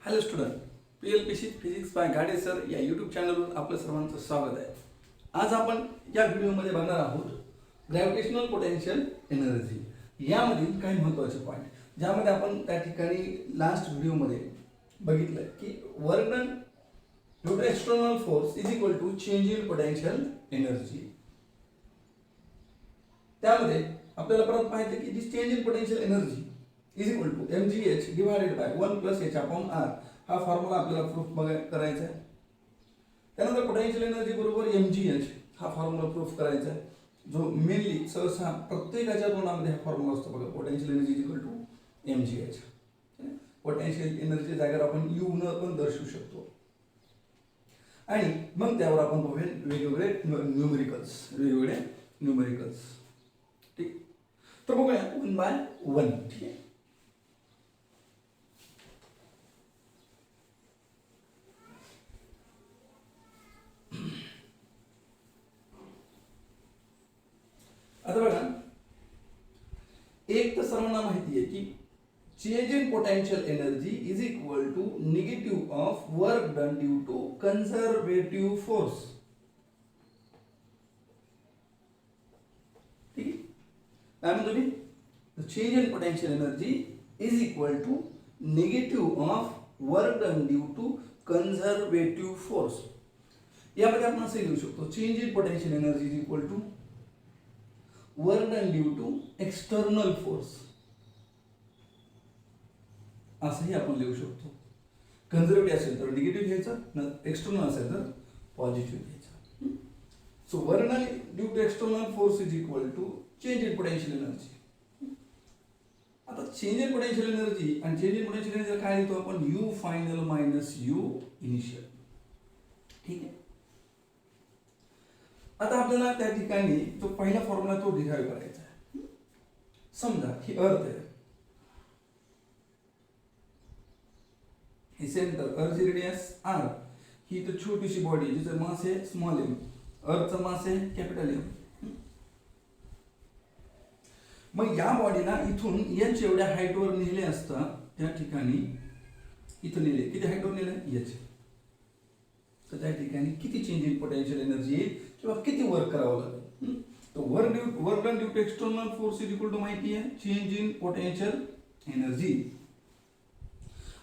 Hello student, PLPC physics bye गाडे sir या YouTube चॅनलवर आपलं सर्वांचं स्वागत आहे. आज आपण या व्हिडिओमध्ये बघणार आहोत ग्रॅव्हिटेशनल पोटेन्शियल एनर्जी यामधील काही महत्त्वाचे पॉईंट, ज्यामध्ये आपण त्या ठिकाणी लास्ट व्हिडिओमध्ये बघितलं की work done due to external force is equal to change in potential energy. त्यामध्ये आपल्याला परत पाहिजे की जी change in potential energy is equal to mgh divided by 1 plus h upon r हा फॉर्म्युला आपल्याला प्रूफ करायचा आहे. त्यानंतर पोटेन्शियल एनर्जी बरोबर mgh हा फॉर्म्युला प्रूफ करायचा आहे, जो मेनली सहसा प्रत्येकाच्या तोंडामध्ये हा फॉर्म्युला असतो बघा. Potential energy is equal to mgh. Potential energy जागेवर आपण u न पण दर्शवू शकतो. आणि मग त्यावर आपण बघूया वेगवेगळे न्यूमेरिकल्स. ठीक, तर बघूया 1 बाय 1. ठीक आहे. आता बघा, एक तर सर्वांना माहिती आहे की change in potential energy is equal to negative of work done due to conservative force. ठीक आहे. काय म्हणतो मी? Change in potential energy is equal to negative of work done due to conservative force. यामध्ये आपण असं लिहू शकतो, change in potential energy is equal to work done due to external force, असंही आपण लिहू शकतो. कंझर्वेटिव्ह असेल तर निगेटिव्ह घ्यायचं, एक्सटर्नल असेल तर पॉझिटिव्ह घ्यायचं. So work done due to external force is equal to change in potential energy. आता चेंज इन पोटेन्शियल एनर्जी आणि चेंज इन पोटेन्शियल एनर्जी काय लिहितो आपण? U final minus you initial. ठीक आहे. आता आपल्याला त्या ठिकाणी जो पहिला फॉर्म्युला तो डिराईव्ह करायचा आहे. समजा ही अर्थ आहे, ही सेंटर अर्थ रेडियस r, ही तर छोटीशी बॉडी जिचं मास आहे स्मॉल m, अर्थचं मास आहे कॅपिटल M. मग या बॉडीला इथून h एवढ्या हाईटवर नेले असता, त्या ठिकाणी इथं नेले, किती हाईटवर नेले? h. तर त्या ठिकाणी किती चेंज इन पोटेन्शियल एनर्जी येईल किंवा किती वर्क करावं लागेल? तो work done due to external force is equal to माहिती आहे चेंज इन पोटेन्शियल एनर्जी.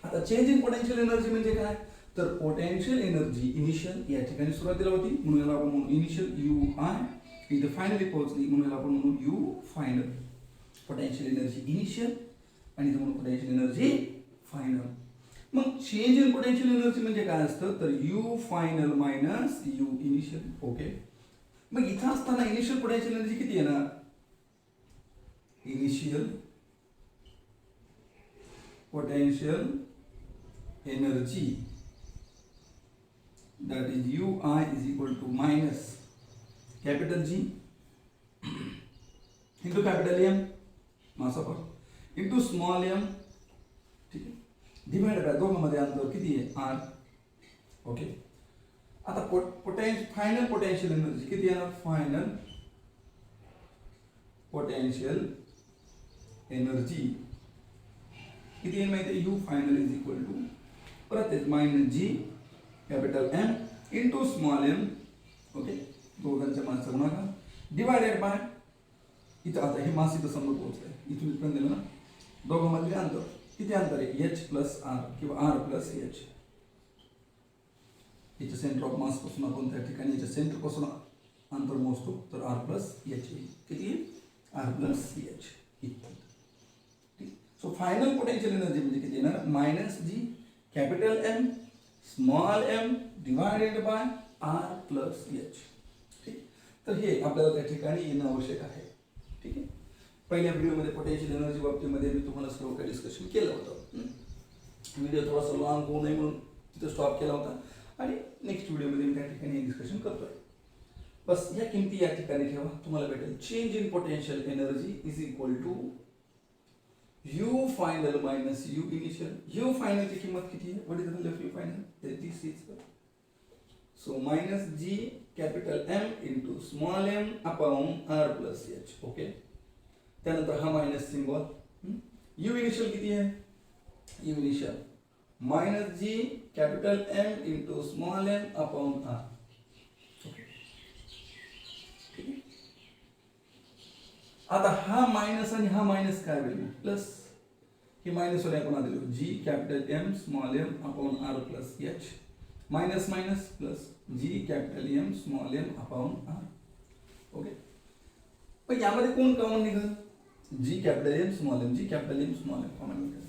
आता चेंज इन पोटेन्शियल एनर्जी म्हणजे काय? तर पोटेन्शियल एनर्जी इनिशियल या ठिकाणी सुरुवातीला होती म्हणून याला आपण म्हणू इनिशियल यू आय, इथे फायनली पोहोचली म्हणून याला आपण म्हणू you final. Potential energy initial आणि इथे म्हणू पोटेन्शियल एनर्जी फायनल. मग चेंज इन पोटेन्शियल एनर्जी म्हणजे काय असतं? तर you final minus you initial. Okay. मग इथं असताना इनिशियल पोटेन्शियल एनर्जी किती येणार? Initial potential energy that is ui is equal to minus capital G into capital M mass of earth into small m. ठीक आहे. डिवाइड बाय दोघांमध्ये अंतर किती आहे? r. ओके. आता फायनल पोटेन्शियल एनर्जी किती येणार? फायनल पोटेन्शियल एनर्जी किती आहे माहिती आहे? U final is equal to परत minus G capital M into small M. Okay. दोघांच्या मासचा गुणाकार डिवायडेड बाय इथं, आता हे मास इथं समोर पोहोचलंय, इथून इथपर्यंत दिलं ना, दोघांमधले अंतर किती अंतर आहे? h प्लस r किंवा r प्लस h. याच्या सेंटर ऑफ मास पासून आपण त्या ठिकाणी याच्या सेंटर पासून अंतर मोजतो, तर r प्लस h येईल. किती? r plus h. ठीक. सो फायनल पोटेन्शियल एनर्जी म्हणजे किती येणार? Minus G capital M small m divided by r plus h. ठीक. तर हे आपल्याला त्या ठिकाणी येणं आवश्यक आहे. ठीक आहे. पहिल्या व्हिडिओमध्ये पोटेन्शियल एनर्जी बाबतीमध्ये मी तुम्हाला सर्व काही डिस्कशन केलं होतं. व्हिडिओ थोडासा लॉंग होऊ नये म्हणून तिथं स्टॉप केला होता आणि नेक्स्ट व्हिडिओमध्ये मी त्या ठिकाणी डिस्कशन करतोय. बस या किमती या ठिकाणी ठेवा, तुम्हाला भेटेल change in potential energy is equal to U final minus you initial. U फायनलची किंमत किती आहे? What is the value of U final? This is so minus G capital M into small m upon r plus h. Okay. त्यानंतर हा minus symbol. U initial किती आहे? U initial minus G capital M into small M upon R. आता हा minus आणि हा minus काय होईल प्लस. हे मायनस वाले आपण आलेलो G capital M small M upon R plus H minus minus plus G capital M small M upon R. Okay. पण यामध्ये कोण कॉमन निघेल? G capital M small M, G capital M small M common निघेल.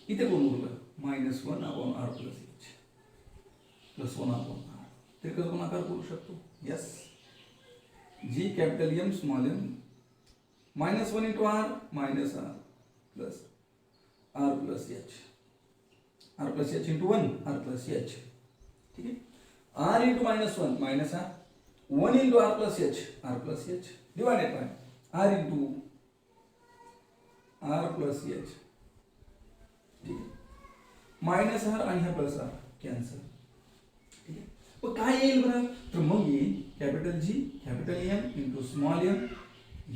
इथे कोण उरलं? Minus one upon R plus H plus one upon R. ते कसं पण आकार करू शकतो. Yes. G capital M small M minus one into R minus r plus h r plus h into one r plus h. ठीक आहे. R into minus r one into R plus h divided by r into R plus h. ठीक आहे. Minus R आणि हा plus R cancel. ठीक आहे. पण काय येईल बरं? तर मग येईल capital G capital M into small M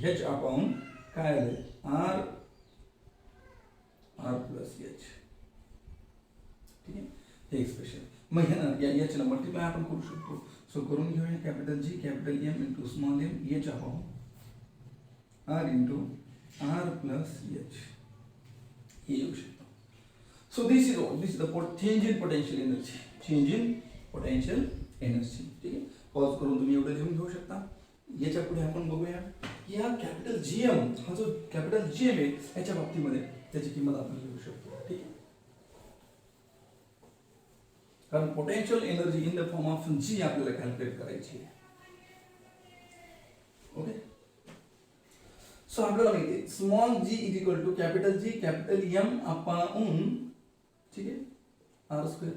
H upon काय आलं आर आर प्लस एच. ठीक आहे. हे एक्सप्रेशन मग हे ना याचे मल्टिप्लाय आपण करू शकतो. सो करून घेऊया capital G capital M into small M H upon R into R plus H. हे येऊ शकतो. So this is the change in potential energy. Change in potential energy. ठीक आहे. पॉज करून तुम्ही एवढं लिहून घेऊ शकता. याच्या पुढे आपण बघूया या कॅपिटल जी एम हा जो कॅपिटल जी एम आहे याच्या बाबतीमध्ये त्याची किंमत आपण लिहू शकतो. ठीक आहे. कारण potential energy in the form of G आपल्याला कॅल्क्युलेट करायची आहे. ओके. सो आपल्याला माहिती आहे small G is equal to capital G capital M upon ठीक आहे आर स्क्वेअर.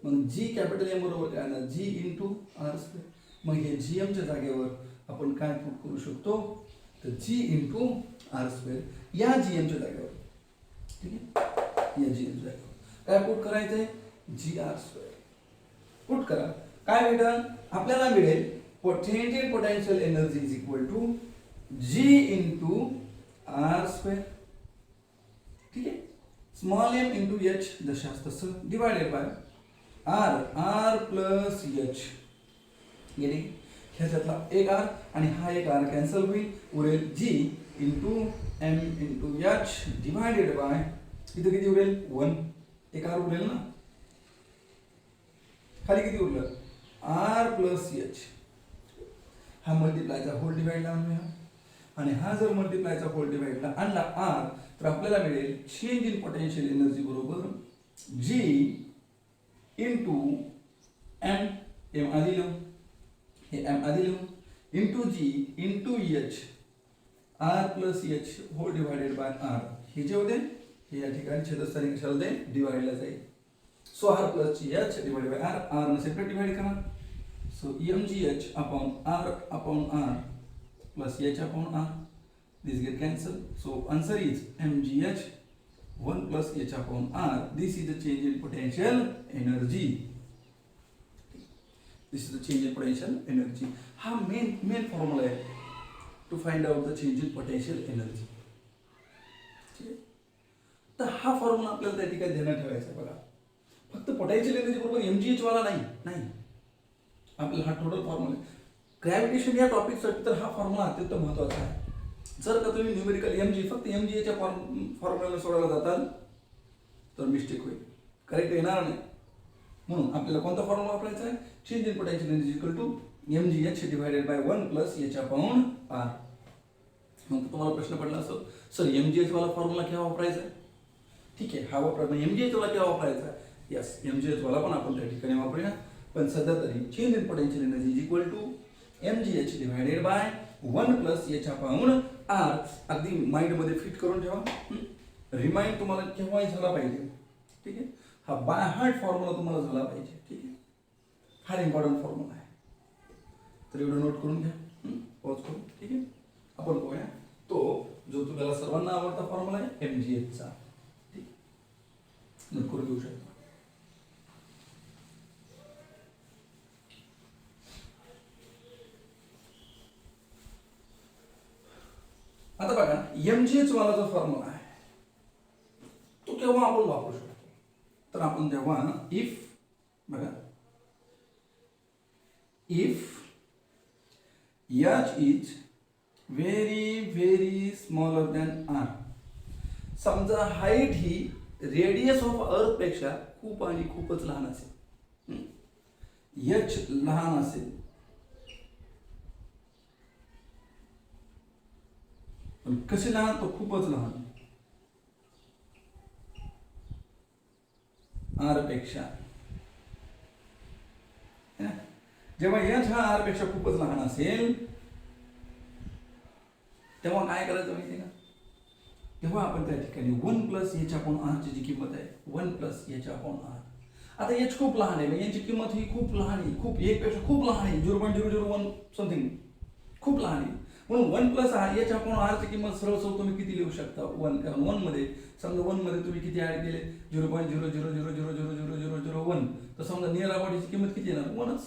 मग जी कॅपिटल एम बरोबर काय ना जी इंटू आर स्क्वेअर. मग हे जी एमच्या जागेवर आपण काय पुट करू शकतो तर जी इंटू आर स्क्वेअर या जी एमच्या जागेवर. ठीक आहे. या जी एमच्या जागेवर काय पुट करायचंय जी आर स्क्वेअर पुट करा. काय भेटेल आपल्याला मिळेल change in potential energy is equal to G into R square. ठीक आहे. स्मॉल एम इंटू एच जशास तसं divided by r plus h. गेली ह्याच्यातला एक आर आणि हा एक आर कॅन्सल होईल. उरेल G into M into H divided by इथं किती उरेल वन. एक आर उरेल ना. खाली किती उरलं आर प्लस एच. हा मल्टिप्लायचा होल डिवाइडला आणूया आणि हा जर मल्टिप्लायचा होल डिवाइडला आणला आर तर आपल्याला मिळेल चेंज इन पोटेन्शियल एनर्जी बरोबर जी इंटू एम एम आधी लिहू हे एम आधी लिहू into G into h r plus h whole divided by r. हे जे होते हे या ठिकाणी छेदस्थानी कशाला होते डिवाइडला जाईल. So r plus G h divided by R r ने सेपरेट डिवाइड करा. So m G H upon R plus H upon r. This get cancelled. So answer is mgh 1 plus h upon r. This is the change in potential energy. This is the change in potential energy. हा main formula आहे to find out the change in potential energy. ठीक आहे. तर हा formula आपल्याला त्या ठिकाणी ध्यानात ठेवायचा आहे. बघा फक्त पोटेन्शियल एनर्जी बरोबर mgh वाला नाही आपल्याला हा टोटल फॉर्म्युला ग्रॅव्हिटेशन या टॉपिकसाठी तर हा फॉर्म्युला अत्यंत महत्त्वाचा आहे. जर का तुम्ही न्यूमेरिकल एमजी फक्त एमजीएच्या फॉर्म्युला सोडवायला जाताल तर मिस्टेक होईल. करेक्ट येणार नाही. म्हणून आपल्याला कोणता फॉर्म्युला वापरायचा आहे change in potential energy equal to mgh divided by 1 plus h upon r. मग तुम्हाला प्रश्न पडला असेल सर mgh वाला फॉर्म्युला केव्हा वापरायचा आहे. ठीक आहे हा वापरा mgh वाला केव्हा वापरायचा आहे. यस mgh वाला पण आपण त्या ठिकाणी वापरूया. पण सध्या तरी change in potential energy is equal to mgh divided by 1 plus h upon r. अगदी माइंड मध्ये फिट करून ठेवा. रिमाइंड तुम्हाला केव्हाही झाला पाहिजे. ठीक आहे. हा बाय हार्ट फॉर्म्युला तुम्हाला झाला पाहिजे. ठीक आहे. फार इम्पॉर्टंट फॉर्म्युला आहे. तर एवढं नोट करून घ्या. पॉज करून. ठीक आहे. आपण बघूया तो जो तुम्हाला सर्वांना आवडता फॉर्म्युला आहे mgh चा. ठीक नोट करून घेऊ शकता. आता बघा MgH वाला जो फॉर्म्युला आहे तो केव्हा आपण वापरू शकतो, तर आपण जेव्हा इफ बघा if H is very smaller than R, समजा height he radius of earth पेक्षा खूप आणि खूपच लहान असेल, H लहान असेल पण कसे लहान, तो खूपच लहान R पेक्षा, जेव्हा H हा R पेक्षा खूपच लहान असेल तेव्हा काय करायचं माहिती का, तेव्हा आपण त्या ठिकाणी 1 प्लस H अपॉन R ची जी किंमत आहे 1 प्लस H अपॉन R, आता H खूप लहान आहे, यांची किंमत ही खूप लहान आहे, खूप 1 पेक्षा खूप लहान आहे, 0.001 समथिंग खूप लहान आहे, म्हणून 1 प्लस H अपॉन R ची किंमत सरळ तुम्ही किती लिहू शकता 1, कारण 1 मध्ये समजा 1 मध्ये तुम्ही किती ऍड केले 0.000000001, तर समजा नियर अबाउट ची किंमत किती येणार 1च,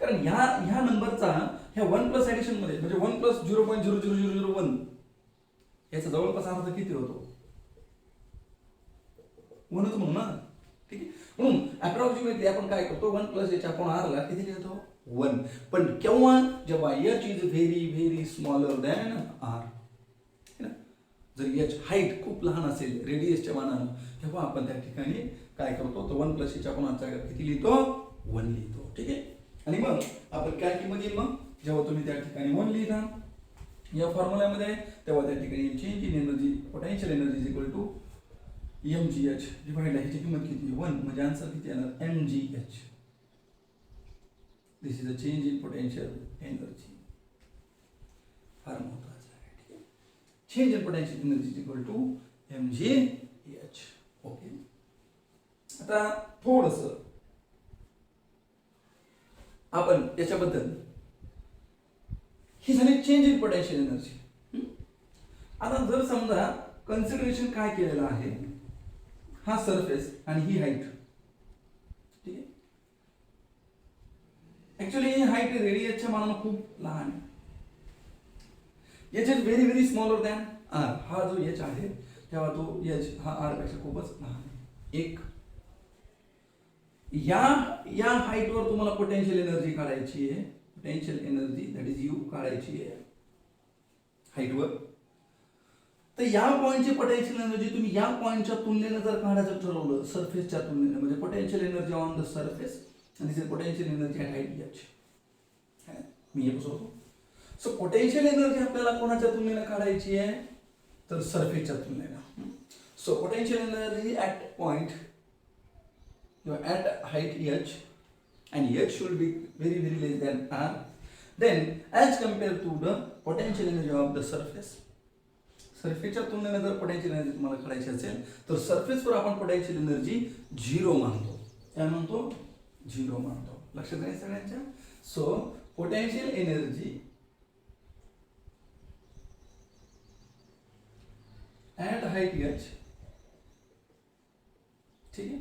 कारण ह्या नंबरचा ह्या 1 प्लस ऍडिशन मध्ये म्हणजे 1 प्लस 0.00001 याचा जवळपास अर्थ किती होतो 1च म्हणून ना, ठीक आहे, म्हणून अप्रॉक्सिमेटली आपण काय करतो 1 प्लस H अपॉन R ला किती लिहितो 1, पण केव्हा जेव्हा H is very smaller than R, जर H हाईट खूप लहान असेल रेडियसच्या मानानं तेव्हा आपण त्या ठिकाणी काय करतो तर 1 प्लस H अपॉन R चा किती लिहितो 1 लिहितो, ठीक आहे, आणि मग आपण काय किंमत येईल मग जेव्हा तुम्ही त्या ठिकाणी 1 लिहिता या फॉर्म्युल्यामध्ये तेव्हा त्या ठिकाणी change in energy potential energy is equal to MgH divide ह्याची किंमत किती 1, म्हणजे आन्सर किती येणार MgH, this is a change in potential energy, फार महत्वाचं आहे, ठीक आहे, change in potential energy is equal to MgH, okay, आता थोडस आपण याच्याबद्दल ही झाली चेंज इन पोटेन्शियल एनर्जी, आता जर समजा कन्सिडरेशन काय केलेलं आहे, हा सरफेस आणि ही हाईट, ठीक आहे, ऍक्च्युअली ही हाईट रेडियसच्या मानाने खूप लहान आहे, H is very smaller than R, हा जो H आहे तेव्हा तो H हा R पेक्षा खूपच लहान आहे, एक या हाईटवर तुम्हाला पोटेन्शियल एनर्जी काढायची आहे, potential energy that is U काढायची आहे हाईटवर, तर या पॉइंटची पोटेन्शियल एनर्जी तुम्ही या पॉइंटच्या तुलनेने जर काढायचं ठरवलं सरफेसच्या तुलनेने, म्हणजे potential energy on the surface आणि this is potential energy at height H, मी हे बसवतो, सो पोटेन्शियल एनर्जी आपल्याला कोणाच्या तुलनेने काढायची आहे तर सरफेसच्या तुलनेने, so potential energy at point at height H and H should be very less than R, then as compared to the potential energy of the surface, सरफेसच्या तुलनेने जर पोटेन्शियल एनर्जी तुम्हाला काढायची असेल तर सरफेसवर आपण पोटेन्शियल एनर्जी 0 मानतो, काय म्हणतो 0 मानतो, लक्षात नाही सगळ्यांच्या, so potential energy at height H, ठीक आहे,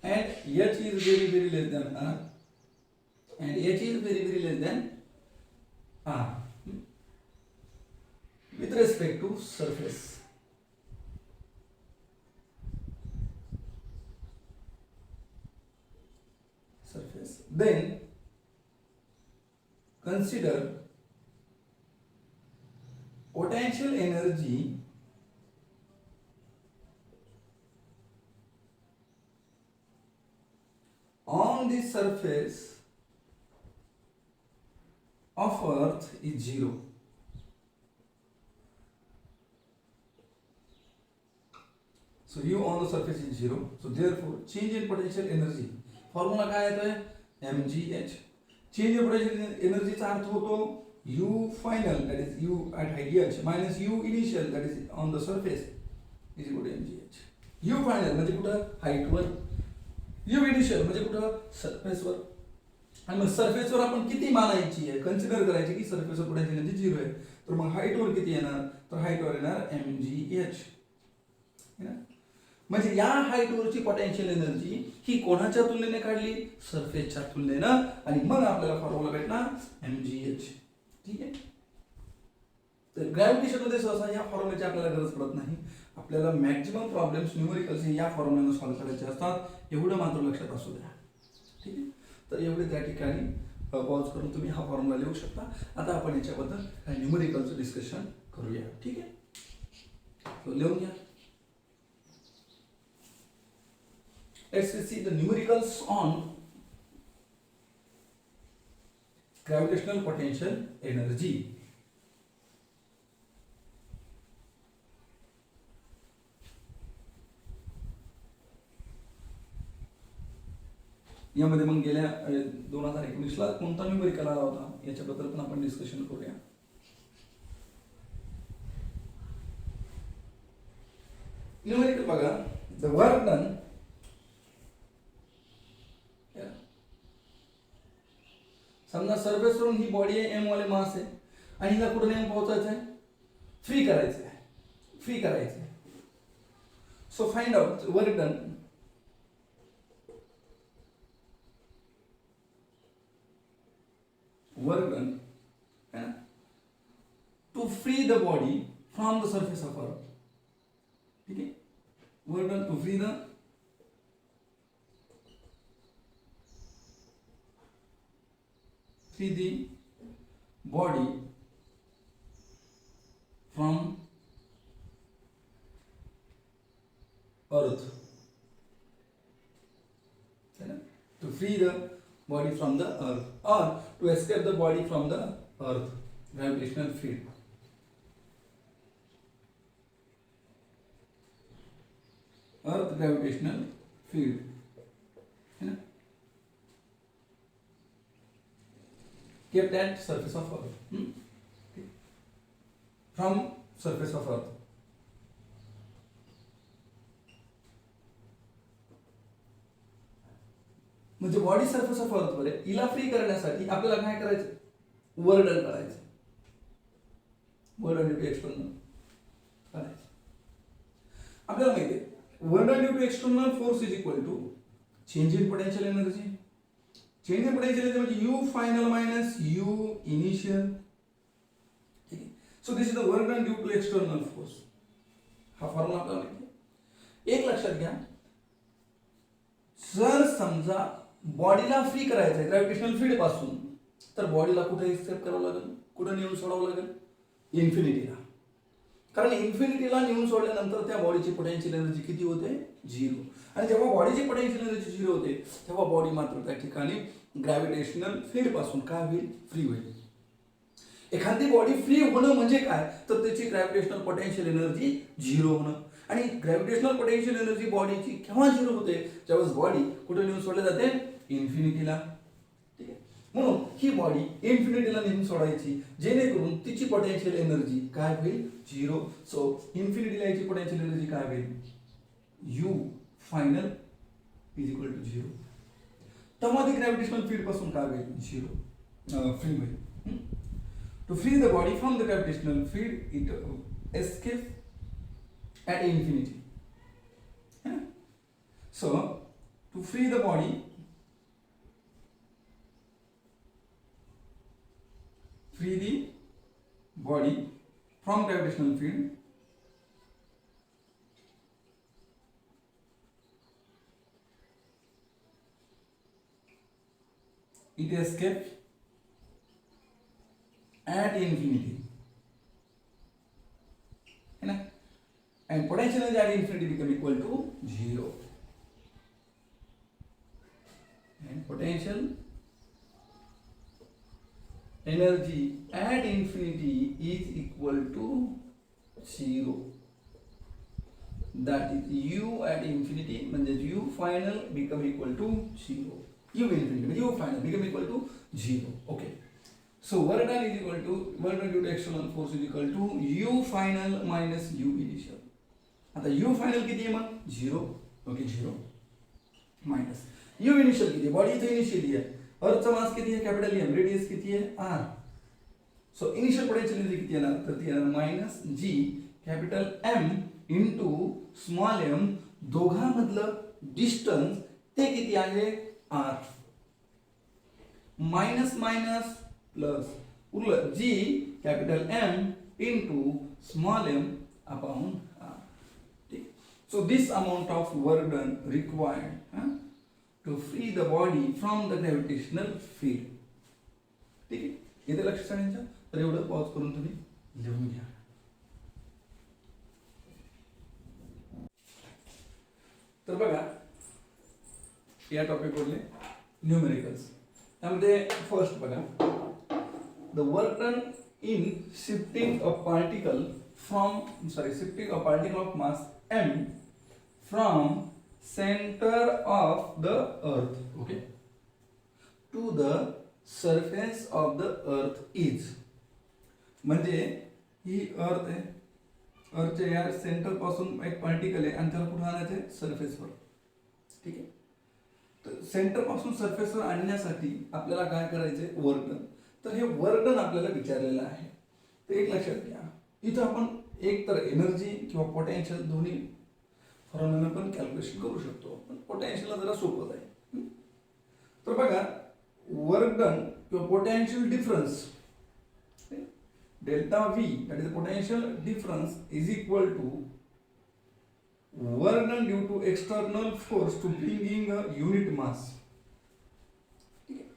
and H is very less than R and H is very less than R with respect to surface, then consider potential energy on the surface of Earth is 0. So U on the surface is 0. So therefore change in potential energy formula काय येतोय MgH, change in potential एनर्जीचा अर्थ होतो U final that is U at height H minus U initial that is on the surface is equal to MgH. U final म्हणजे कुठं height वर, U initial म्हणजे कुठं सरफेसवर, आणि मग सरफेसवर आपण किती मानायची आहे कन्सिडर करायची की सरफेसवर पोटेन्शियल एनर्जी 0 आहे, तर मग हाईटवर किती येणार तर हाईटवर येणार MgH, म्हणजे या हाईटवरची पोटेन्शियल एनर्जी ही कोणाच्या तुलनेने काढली सरफेसच्या तुलनेने, आणि मग आपल्याला फॉर्म्युला भेटणार MgH, ठीक आहे, तर ग्रॅव्हिटेशनमध्ये सहसा या फॉर्म्युल्याची आपल्याला गरज पडत नाही. आपल्याला मॅक्झिमम प्रॉब्लेम्स न्यूमेरिकल्स हे या फॉर्म्युल्यानं सॉल्व्ह करायचे असतात. एवढं मात्र लक्षात असू द्या. ठीक आहे. तर एवढे त्या ठिकाणी पॉज करून तुम्ही हा फॉर्म्युला लिहू शकता. आता आपण याच्याबद्दल काही न्यूमेरिकलचं डिस्कशन करूया. ठीक आहे. लिहून घ्या. Let's see the numericals on gravitational potential energy. यामध्ये मग गेल्या 2019ला कोणता न्यूमेरिकल आला होता याच्याबद्दल पण आपण डिस्कशन करूया. न्यूमेरिकल बघा. द वर्क डन समजा सरफेस वरून ही बॉडी आहे, एम वाले मास आहे आणि हिला कुठं एम पोहोचायचं आहे, फ्री करायचं आहे, फ्री करायचं आहे. So find out work done. Work done to free the body from the surface of earth. ठीक है. Work done to free the body from earth. To free the body from the earth or to escape the body from the earth. Gravitational field. Earth gravitational field. Kept at surface of earth. From surface of earth. म्हणजे body surface of earth वर हिला free करण्यासाठी आपल्याला काय करायचं, work done करायचं. Work done due to external करायचं. आपल्याला माहिती आहे work done due to external force is equal to change in potential energy. Change in potential energy म्हणजे U final minus you initial. ठीक आहे. So this is the work done due to external force. हा formula आपल्याला माहिती आहे. एक लक्षात घ्या, जर समजा बॉडीला फ्री करायचं आहे ग्रॅव्हिटेशनल फील्ड पासून, तर बॉडीला कुठे एक्सेप्ट करावं लागेल, कुठे नेऊन सोडावं लागेल, इन्फिनिटीला. कारण इन्फिनिटीला नेऊन सोडल्यानंतर त्या बॉडीची पोटेन्शियल एनर्जी किती होते, 0. आणि जेव्हा बॉडीची पोटेन्शियल एनर्जी 0 होते तेव्हा बॉडी मात्र त्या ठिकाणी ग्रॅव्हिटेशनल फील्ड पासून काय होईल, फ्री होईल. एखादी बॉडी फ्री होणं म्हणजे काय, तर त्याची ग्रॅव्हिटेशनल पोटेन्शियल एनर्जी 0 होणं. आणि ग्रॅव्हिटेशनल पोटेन्शियल एनर्जी बॉडीची केव्हा 0 होते, जेव्हा बॉडी कुठे नेऊन सोडली जाते, इन्फिनिटीला. ठीक आहे. म्हणून ही बॉडी इन्फिनिटीला नेऊन सोडायची जेणेकरून तिची पोटेन्शियल एनर्जी काय होईल, 0. सो इन्फिनिटीला याची पोटेन्शियल एनर्जी काय होईल, u final is equal to 0. तेव्हा ती ग्रॅव्हिटेशनल फील्ड पासून काय होईल, 0 फ्री होईल. To free the body from the gravitational field, it escapes at infinity. Yeah? So, to free the body from gravitational field, it escapes at infinity. है ना. And potential energy at infinity become equal to 0. And potential energy at infinity is equal to 0. That is u at infinity म्हणजे u final become equal to 0. u infinity u final become equal to 0. Okay. So work done is equal to work done due to external force is equal to u final minus u initial. आता u final किती आहे मग, 0. Okay, 0 minus u initial किती आहे, body इथे initially आहे, अर्थचा मास किती आहे, कॅपिटल एम, रेडियस किती आहे, r. So initial potential energy किती येणार, तर ती येणार minus g capital m into small m. दोघांमधलं डिस्टन्स ते किती आहे, r. मायनस मायनस प्लस उरलं g capital M into small m upon r. ठीक. So this amount of work done required to free the body from the gravitational field. ठीक आहे, इथे लक्ष ठेवायचं. तर एवढं पॉज करून तुम्ही लिहून घ्या. तर बघा या टॉपिक वरले न्यूमेरिकल्स. त्यामध्ये फर्स्ट बघा, the work done in shifting a particle of mass m from center of the earth, okay, to the surface of the earth is. म्हणजे ही अर्थ आहे, अर्थच्या या सेंटर पासून एक पार्टिकल आहे आणि त्याला कुठे आणायचं आहे, सरफेसवर. ठीक आहे, तर सेंटर पासून सरफेसवर आणण्यासाठी आपल्याला काय करायचंय, वर्क डन. तर हे वर्क डन आपल्याला विचारलेलं आहे. तर एक लक्षात घ्या, इथं आपण एक तर एनर्जी किंवा पोटेन्शियल दोन्ही फॉर्म्युला पण कॅल्क्युलेशन करू शकतो, पण पोटेन्शियलला जरा सोपं आहे. तर बघा, वर्क डन किंवा potential difference delta V, that is potential difference, is equal to work done due to external force to bringing a unit mass. ठीक आहे,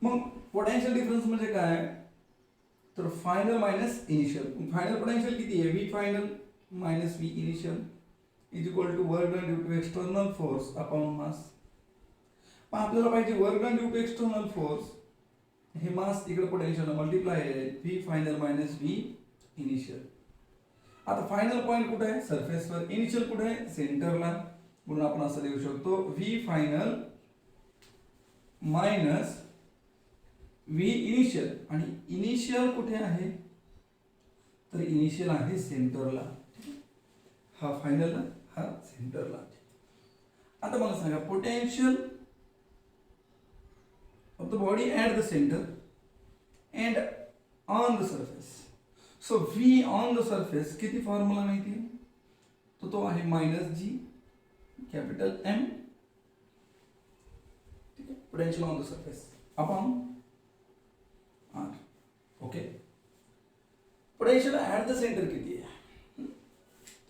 मग पोटेन्शियल डिफरन्स म्हणजे काय, तर final minus initial. Final potential किती आहे, V final minus V initial is equal to work done due to external force upon mass. पण आपल्याला पाहिजे work done due to external force, हे मास इकडे पोटेन्शियल मल्टिप्लाय आहे, V final minus V initial. आता final point कुठे आहे, सरफेसवर. इनिशियल कुठे आहे, सेंटरला. म्हणून आपण असं लिहू शकतो, V final minus V initial. आणि इनिशियल कुठे आहे, तर इनिशियल आहे सेंटरला. हा फायनलला, हा सेंटरला. आता मला सांगा, potential of the body at the centre and on the surface. So V on the surface किती फॉर्म्युला माहिती आहे, तर तो आहे मायनस जी कॅपिटल एम. ठीक आहे, potential on the surface upon R. Okay, potential at the centre किती आहे,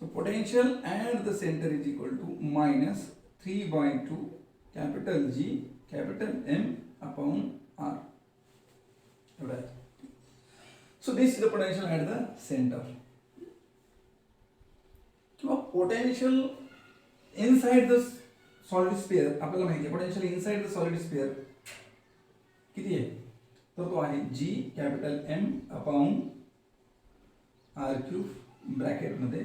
तो potential at the centre is equal to minus 3/2 capital G capital M upon R. एवढा आहे. So this is the potential at the centre. किंवा potential inside the solid sphere, आपल्याला माहिती आहे potential inside the solid sphere किती आहे, तर तो आहे G capital M upon R cube bracket मध्ये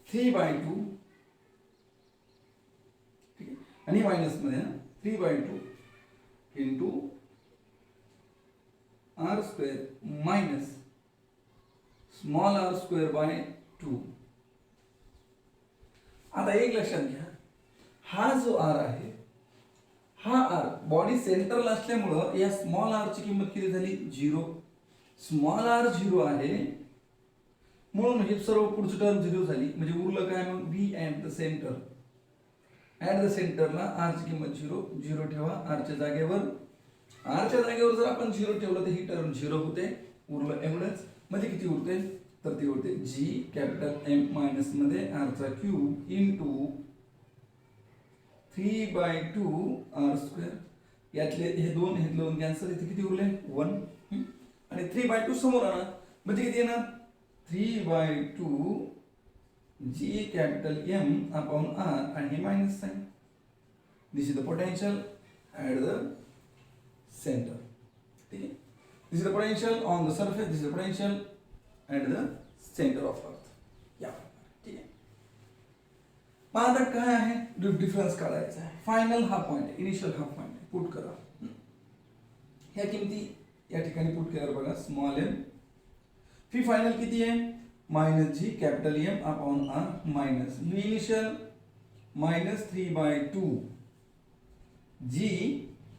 3/2. ठीक आहे, आणि मायनस मध्ये 3/2 into R square minus small r square by 2. आता एक लक्षात घ्या, हा जो आर आहे, हा आर बॉडी सेंटरला असल्यामुळं या स्मॉल आर ची किंमत किती झाली, 0. स्मॉल आर 0 आहे म्हणून हे सर्व पुढची टर्म 0 झाली. म्हणजे उरलं काय मग, V at the centre. At the सेंटरला आर ची किंमत 0 ठेवा. आरच्या जागेवर जर आपण 0 ठेवलं तर ही टर्म 0 होते. उरलं एवढंच. म्हणजे किती उरते, तर ती उरते जी कॅपिटल एम मायनस मध्ये आरचा क्यूब इंटू 3/2 आर स्क्वेअर. यातले हे दोन कॅन्सल, इथे किती उरले 1. आणि 3/2 समोर आणा म्हणजे किती येणार, 3/2 G capital M upon R आणि हे minus sign. This is the potential at the centre. ठीक आहे, this is the potential on the surface, this is the potential at the centre of earth. या ठीक आहे. मग आता काय आहे, डिफरन्स काढायचा आहे. फायनल हा पॉईंट, इनिशियल हा पॉईंट पुट करा. ह्या किमती या ठिकाणी पुट केल्यावर बघा, स्मॉल एम, फी फायनल किती आहे, minus G capital M upon R minus V initial minus 3/2 G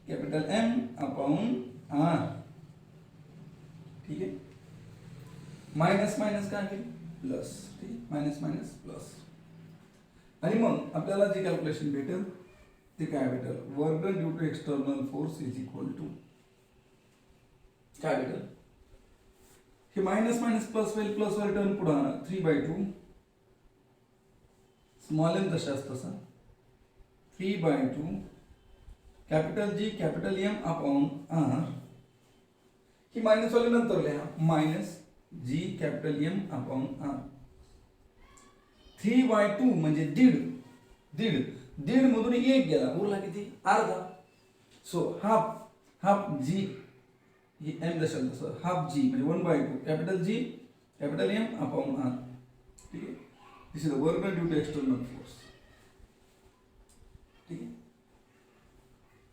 capital M upon R. ठीक आहे, मायनस मायनस काय होईल, प्लस. ठीक, मायनस मायनस प्लस. आणि मग आपल्याला जे कॅल्क्युलेशन भेटेल ते काय भेटेल, work done due to external force is equal to काय भेटेल, हे मायनस मायनस प्लस होईल टर्न पुढे आणा 3/2 स्मॉल एम तशाच तसा 3/2 capital G capital M upon R ही मायनस वाली नंतर लिहा minus G capital M upon R 3/2 म्हणजे दीड मधून एक गेला उरला किती अर्धा सो हाफ जी ही एम दशाल तसं हाफ जी म्हणजे 1/2 capital G capital M upon R ठीक आहे this is the work done due to external force ठीक आहे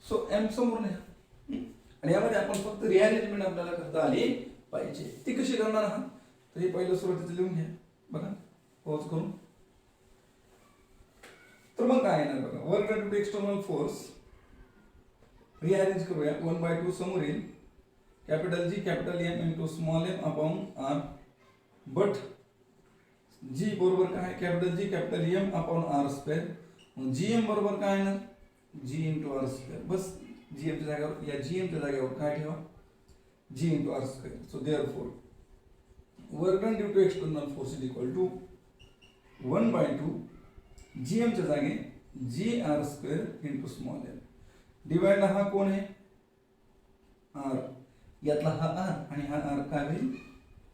सो एम समोर लिहा आणि यामध्ये आपण फक्त रिअरेंजमेंट आपल्याला करता आली पाहिजे ती कशी करणार आहात तर हे पहिलं सुरुवातीचं लिहून घ्या बघा पॉज करून तर मग काय येणार बघा work done due to external force rearrange करूया 1/2 समोर येईल capital G capital M into small M upon R but G बरोबर काय capital G capital M upon R square G M बरोबर काय येणार जी इंटू आर स्क्वेअर बस G M च्या जागेवर या जी एम च्या जागेवर काय ठेवा G into R square so therefore work done due to external force is equal to 1/2 G M च्या जागे G R square into small M डिवाइडला हा कोण आहे आर यातला हा आर आणि हा आर काय होईल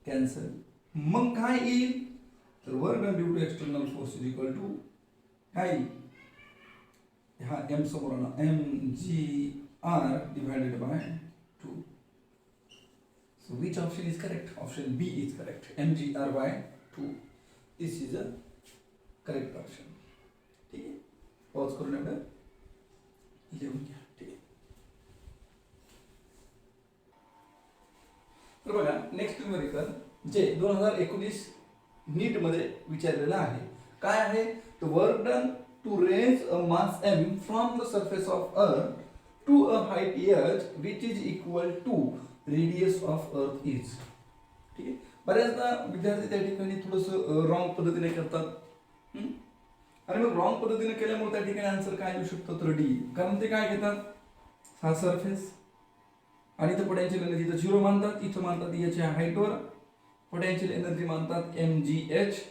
कॅन्सल मग काय येईल तर work done due to external force is equal to काय हा एम समोर आणा m G R divided by 2 so which option is correct option B is correct M G R by 2 this is a correct option ठीक आहे pause करून एकदा लिहून घ्या ठीक आहे तर बघा नेक्स्ट न्यूमेरिकल जे 2019 नीट मध्ये विचारलेलं आहे काय आहे the work done to raise a mass m from the surface of earth to a height h which is equal to radius of earth is ठीक आहे बऱ्याचदा विद्यार्थी त्या ठिकाणी थोडंसं रॉंग पद्धतीने करतात आणि मग रॉंग पद्धतीने केल्यामुळे त्या ठिकाणी आन्सर काय येऊ शकतो तर डी कारण ते काय घेतात हा सरफेस आणि इथं पोटेन्शियल एनर्जी इथं 0 मानतात इथं मानतात याच्या हाईटवर पोटेन्शियल एनर्जी मानतात mgh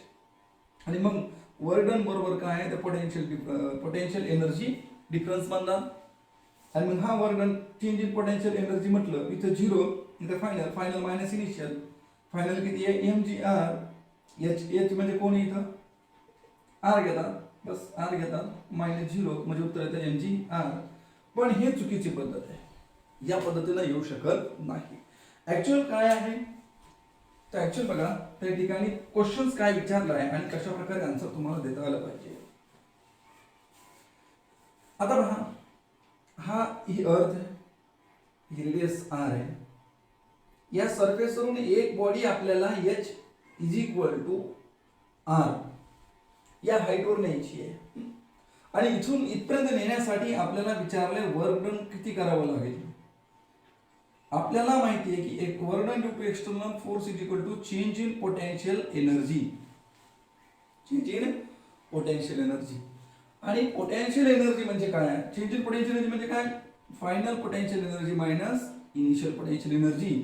आणि मग वर्क डन बरोबर काय आहे तर पोटेन्शियल एनर्जी डिफरन्स मानतात आणि मग हा work done change in potential energy म्हटलं इथं 0 इथं फायनल मायनस इनिशियल फायनल किती आहे mgr h म्हणजे कोण इथं आर घेतात बस आर घेतात -0 म्हणजे उत्तर येतं mgr पण हे चुकीची पद्धत आहे या पद्धतीने येऊ शकत नाही ऍक्च्युअल काय आहे तर ऍक्च्युअल बघा त्या ठिकाणी क्वेश्चन्स काय विचारला आहे आणि कशा प्रकारे आन्सर तुम्हाला देता आलं पाहिजे आता पहा हा ही अर्थ आहे ही रेडियस आर आहे या सरफेस वरून एक बॉडी आपल्याला h is equal to R या हाईट वर न्यायची आहे आणि इथून इथपर्यंत नेण्यासाठी आपल्याला विचारले वर्क डन किती करावं लागेल आपल्याला माहिती आहे की एक work done due to external force is equal to change in potential energy आणि पोटेन्शियल एनर्जी म्हणजे काय चेंज इन पोटेन्शियल एनर्जी म्हणजे काय final potential energy minus initial potential energy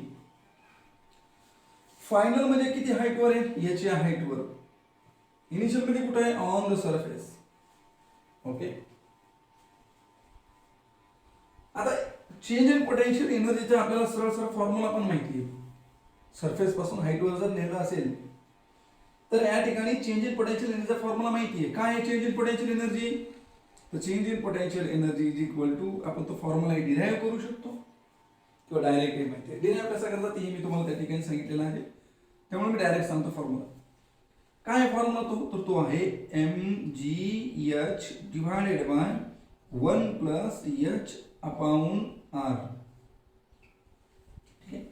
final म्हणजे किती हाईट वर आहे याच्या हाईट वर इनिशियल मध्ये कुठे आहे ऑन द सरफेस ओके आता चेंज इन पोटेन्शियल एनर्जीचा आपल्याला सरळ फॉर्म्युला पण माहिती आहे सरफेस पासून हाईट वर जर नेलं असेल तर या ठिकाणी चेंज इन पोटेन्शियल एनर्जीचा फॉर्म्युला माहिती आहे काय आहे चेंज इन पोटेन्शियल एनर्जी तर change in potential energy is equal to आपण तो फॉर्म्युला डिराईव्ह करू शकतो किंवा डायरेक्टली माहिती आहे डिराईव्ह कसा करतात ते मी तुम्हाला त्या ठिकाणी सांगितलेलं आहे त्यामुळे मी डायरेक्ट सांगतो फॉर्म्युला काय फॉर्म्युला तर तो आहे mgh divided by 1 plus h upon r ठीक आहे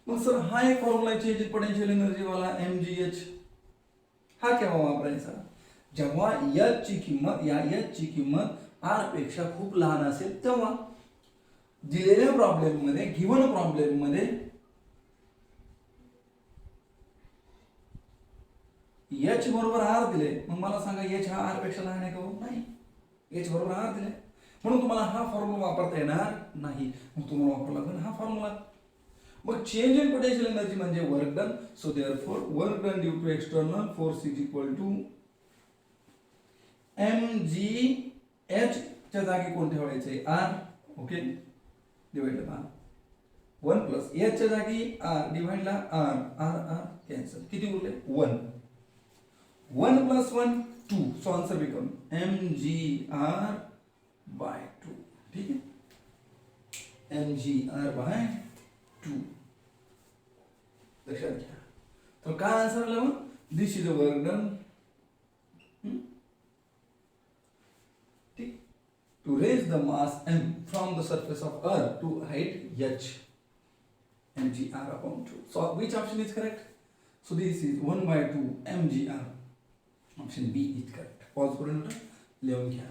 मग सर हा एक formula change in potential energy वाला mgh हा केव्हा वापरायचा जेव्हा h ची किंमत या h ची किंमत r पेक्षा खूप लहान असेल तेव्हा दिलेल्या प्रॉब्लेम मध्ये गिवन प्रॉब्लेम मध्ये h बरोबर r दिले मग मला सांगा h हा r पेक्षा लहान आहे का नाही h बरोबर r दिले म्हणून तुम्हाला हा फॉर्म्युला वापरता येणार नाही मग तुम्हाला वापरावा लागेल हा फॉर्म्युला मग चेंज इन पोटेन्शियल एनर्जी म्हणजे work done. So therefore work done due to external force is equal to mgh च्या जागी कोण ठेवायचे r. Okay, divided by 1 plus h च्या जागी r डिवाइड ला r कॅन्सल. किती उरले 1. 1 plus 1 2. So answer become mgr by 2. ठीक है, mgr बाय 2. लक्षात घ्या. तो काय आंसर आला मग? This is a work done to raise the mass m from the surface of earth to height h, mgr upon 2. So which option is correct? So this is 1 by 2 mgr. Option B is correct. Pause करून लिहून घ्या.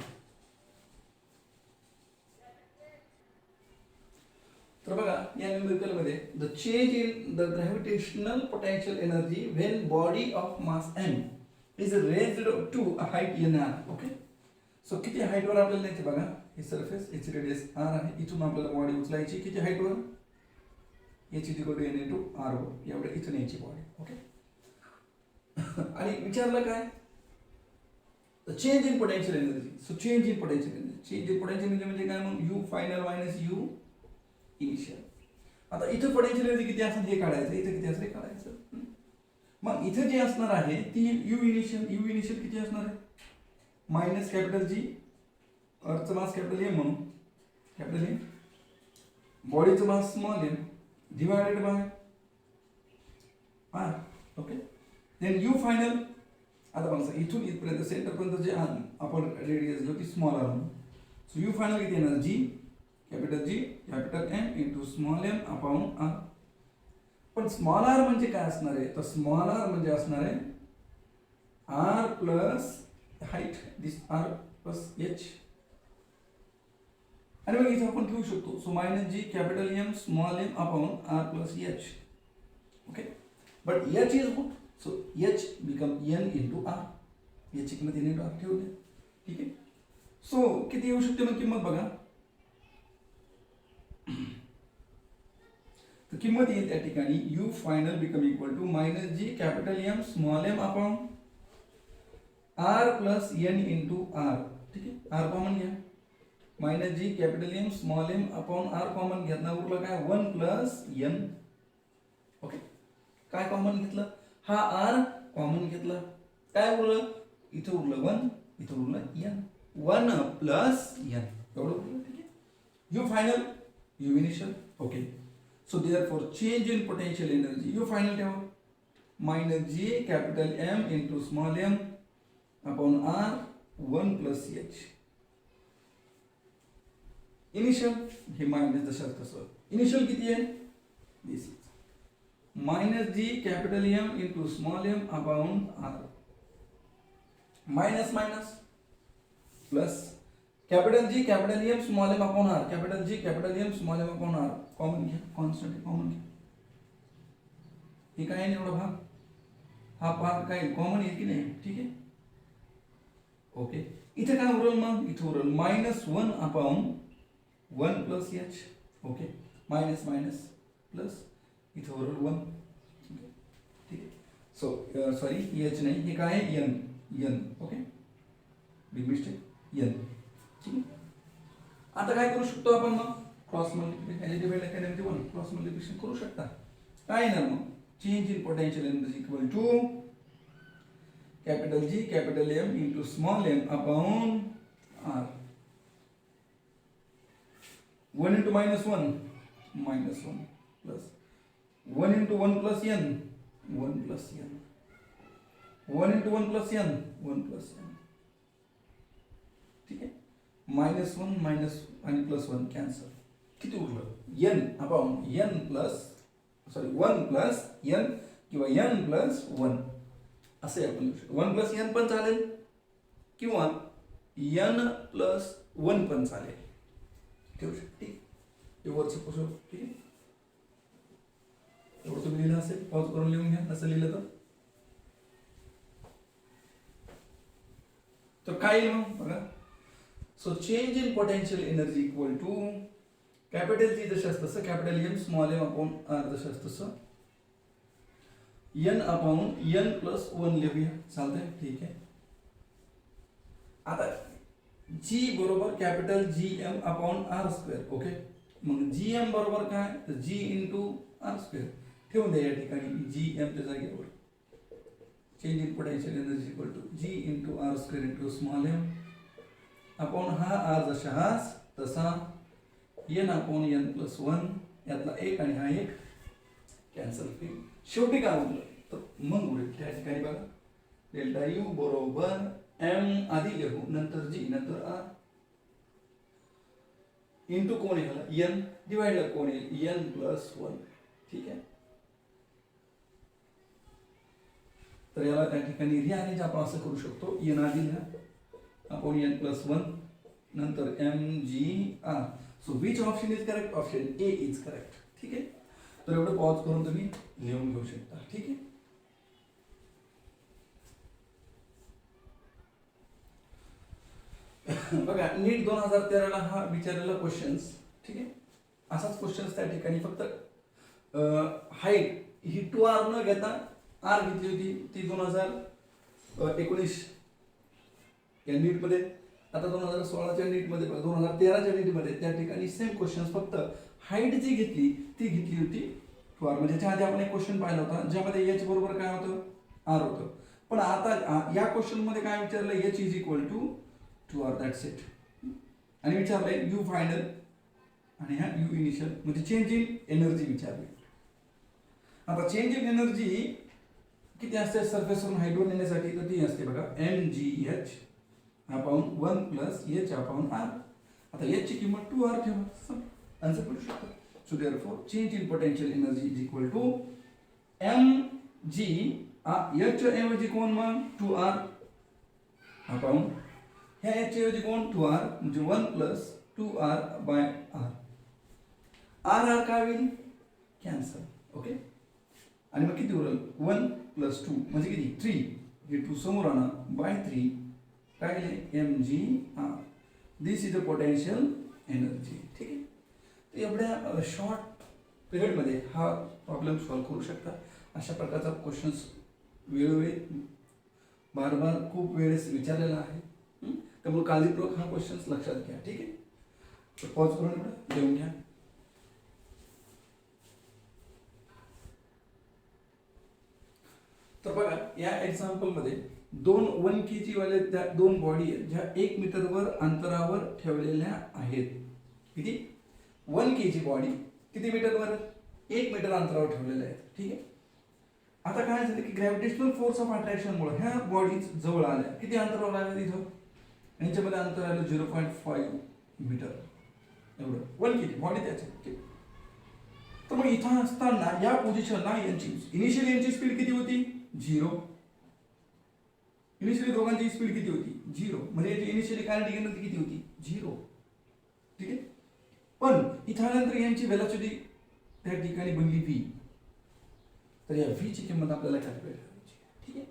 तर बघा या numerical मध्ये the change in the gravitational potential energy when body of mass m is raised to a height nr. okay. So किती height वर आपल्याला न्यायचे बघा. हे सरफेस याची रेडियस r आहे. इथून आपल्याला बॉडी उचलायची किती हाईट वर? याची equal to n into r वर. एवढे इथून यायची बॉडी. ओके, आणि विचारलं काय? Change in potential energy. So change in potential energy. Change in potential energy म्हणजे काय मग? u final minus u initial. आता इथं पोटेन्शियल एनर्जी किती असेल हे काढायचं, इथं किती असेल हे काढायचं. मग इथं जे असणार आहे ती u इनिशियल किती असणार आहे? माइनस कैपिटल जी, अर्थचं मास कैपिटल एम म्हणून, कैपिटल एम, बॉडीचं mass small M divided by R. Okay, then U final. आता बघा इथून इथपर्यंत सेंटरपर्यंत जे आपण रेडियस घेऊ ती स्मॉल आर म्हणून. सो यू फायनल किती येणार? G capital M into small M upon R. पण स्मॉल आर म्हणजे काय असणार आहे? तर स्मॉल आर म्हणजे असणार आहे R plus height, this r plus h. आणि मग इथे आपण ठेवू शकतो. So minus G capital M small M upon r plus h. Okay, but h is what? So h become n into r. h ची किंमत n इंटू r ठेवली. ठीक आहे. सो किती येऊ शकते मग किंमत बघा. तर किंमत येईल त्या ठिकाणी u final become equal to minus G capital M small M upon r plus n into r. ठीक है, r कॉमन घ्या. Minus G capital M small M upon r common घेतला, उरलं काय 1 प्लस n. ओके, काय common घेतलं? हा r common घेतला, काय उरलं? इथं उरलं 1, इथं उरलं n. 1 प्लस n एवढं उरलं. ठीक आहे, U final U initial. Okay, so therefore change in potential energy U final ठेवा minus G capital m into small m upon r 1 plus h. Initial हे माइनस जशाच तसं. इनिशियल किती आहे? This is minus G capital m into small m upon r. Minus minus plus capital G capital m small m upon r. Capital G capital m small m upon r common घ्या. Constant common घ्या. हे काय आहे एवढा भाग? हा part काय common आहे की नाही? ठीक आहे. ओके, इथे काय उरल मग? इथे उरल minus 1 upon 1 plus h. Okay, minus minus plus इथे उरल 1. ठीक आहे. सो सॉरी h नाही, हे काय आहे? n. Okay, big mistake n. ठीक आहे. आता काय करू शकतो आपण मग? क्रॉस मल्टिप्लिकेशन डिवाइड केल्यानंतर 1 क्रॉस मल्टिप्लिकेशन करू शकता. काय येणार मग? Change in potential energy equal to capital G capital M into small m upon r. 1 into minus 1 plus 1 into 1 plus n 1 plus n. 1 into 1 plus n 1 plus n. ठीक आहे, minus 1 minus आणि plus 1 cancel. किती उरलं? n upon n plus sorry 1 plus n किंवा n plus 1 असे आपण लिहू शकतो. 1 प्लस n पण चालेल किंवा n प्लस 1 पण चालेल. ठेवू शकतो. ठीक, एवढं सपोज. ठीक आहे, एवढं तुम्ही लिहिलं असेल, पॉज करून लिहून घ्या. नसेल लिहिलं तर काय येईल मग बघा. So change in potential energy equal to capital G जसं असतं तसं capital M small M upon R जसं असतं तसं N upon N plus one लिहूया, चालतंय, ठीक आहे. आता जी बरोबर capital G M upon R square. Okay, मग जी एम बरोबर काय, तर जी इंटू आर स्क्वेअर ठेवून द्या या ठिकाणी. जी एमच्या जागेवर change in potential energy equal to G into R square into small M upon हा आर जसा हाच तसा N upon N plus one, यातला एक आणि हा एक कॅन्सल होईल. शेवटी काय उरलं, तर मग उरेल त्या ठिकाणी बघा डेल्टा यू बरोबर एम आधी लिहू, नंतर जी, नंतर आर इंटू कोण येईल एन, डिवाइडर कोण येईल एन प्लस वन. ठीक आहे, तर याला त्या ठिकाणी रिअरेंज आपण असं करू शकतो. एन आधी लिहा अपॉन एन प्लस वन, नंतर M G R. So which option is correct, option A is correct. ठीक आहे, तर एवढं पॉज करून तुम्ही लिहून घेऊ शकता. ठीक आहे, बघा नीट 2013 हा विचारलेला क्वेश्चन्स. ठीक आहे, असाच क्वेश्चन्स त्या ठिकाणी फक्त हाईट ही 2R न घेता आर घेतली होती ती 2019 या नीटमध्ये. आता 2016च्या नीटमध्ये, 2013च्या नीटमध्ये त्या ठिकाणी सेम क्वेश्चन्स फक्त हाईट जी घेतली ती घेतली होती 2R. म्हणजे त्याच्या आधी आपण एक क्वेश्चन पाहिला होता ज्यामध्ये एच बरोबर काय होतं, आर होतं. पण आता या क्वेश्चन मध्ये काय विचारलं, H is equal to 2R, that's it. आणि विचारलंय यू फायनल आणि हा यू इनिशियल, म्हणजे चेंज इन एनर्जी विचारली. आता चेंज इन एनर्जी किती असते सरफेसवरून हाईटवर नेण्यासाठी, तर ती असते बघा M G H upon 1 plus H upon R. आता एच ची किंमत 2R ठेवा, आन्सर करू शकतो. So therefore change in potential energy is equal to M G H ऐवजी कोण मग 2R अपॉन ह्या एच ऐवजी कोण 2R, म्हणजे 1 plus 2R by R. R R काय होईल, कॅन्सल. ओके, आणि मग किती उरल 1 प्लस 2 म्हणजे किती 3, हे 2 समोर आणा बाय 3 काय केले M G R. This is the potential energy. ठीक आहे, तर एवढ्या शॉर्ट पिरियडमध्ये हा प्रॉब्लेम सॉल्व्ह करू शकता. अशा प्रकारचा क्वेश्चन्स वेळोवेळी बार बार खूप वेळेस विचारलेला आहे, त्यामुळे काळजीपूर्वक हा क्वेश्चन्स लक्षात घ्या. ठीक आहे, तर पॉज करून इकडे लिहून घ्या. तर बघा या एक्झाम्पल मध्ये दोन 1 kg वाले त्या दोन बॉडी आहेत ज्या 1 मीटरवर अंतरावर ठेवलेल्या आहेत. किती 1 kg बॉडी किती मीटरवर, 1 मीटर अंतरावर ठेवलेल्या आहेत. ठीक आहे, आता काय झालं की ग्रॅव्हिटेशनल फोर्स ऑफ अट्रॅक्शन मुळे ह्या बॉडीज जवळ आल्या. किती अंतरावर आल्या तिथं, यांच्यामध्ये अंतर आलं 0.5 मीटर एवढं 1 kg बॉडी त्याची. तर मग इथं असताना या पोझिशनला यांची इनिशियली यांची स्पीड किती होती 0. इनिशियली दोघांची स्पीड किती होती 0, म्हणजे याची इनिशियली कायनेटिक एनर्जी किती होती 0. ठीक आहे, पण इथं नंतर यांची व्हेलॉसिटी त्या ठिकाणी बनली v. तर या v ची किंमत आपल्याला कॅल्क्युलेट करायची. ठीक आहे,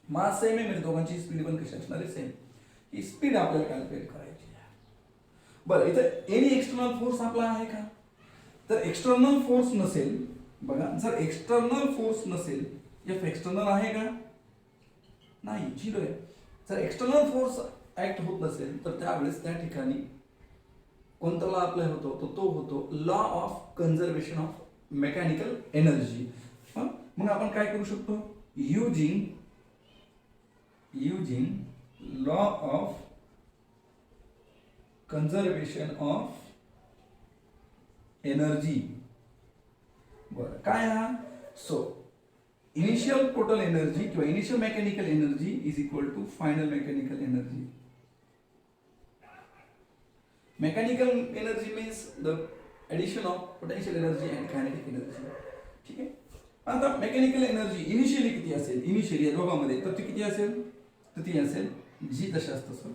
मास सेम आहे म्हणजे दोघांची स्पीड पण कशी असणार आहे सेम. ही स्पीड आपल्याला कॅल्क्युलेट करायची आहे. बरं इथं एनी एक्सटर्नल फोर्स आपला आहे का, तर एक्सटर्नल फोर्स नसेल. बघा जर एक्सटर्नल फोर्स नसेल, एफ एक्सटर्नल आहे का, नाही 0 आहे. जर एक्सटर्नल फोर्स ऍक्ट होत नसेल तर त्यावेळेस त्या ठिकाणी कोणता लॉ अप्लाय होतो, तर तो होतो law of conservation of mechanical energy. मग आपण काय करू शकतो, using law of conservation of energy. बरं काय हा, सो इनिशियल टोटल एनर्जी किंवा initial mechanical energy is equal to final mechanical energy. Mechanical energy means the addition of potential energy and kinetic energy. ठीक आहे, आता मेकॅनिकल एनर्जी इनिशियली किती असेल, initially दोघांमध्ये तर ती किती असेल, तर ती असेल जी तशी असतं sir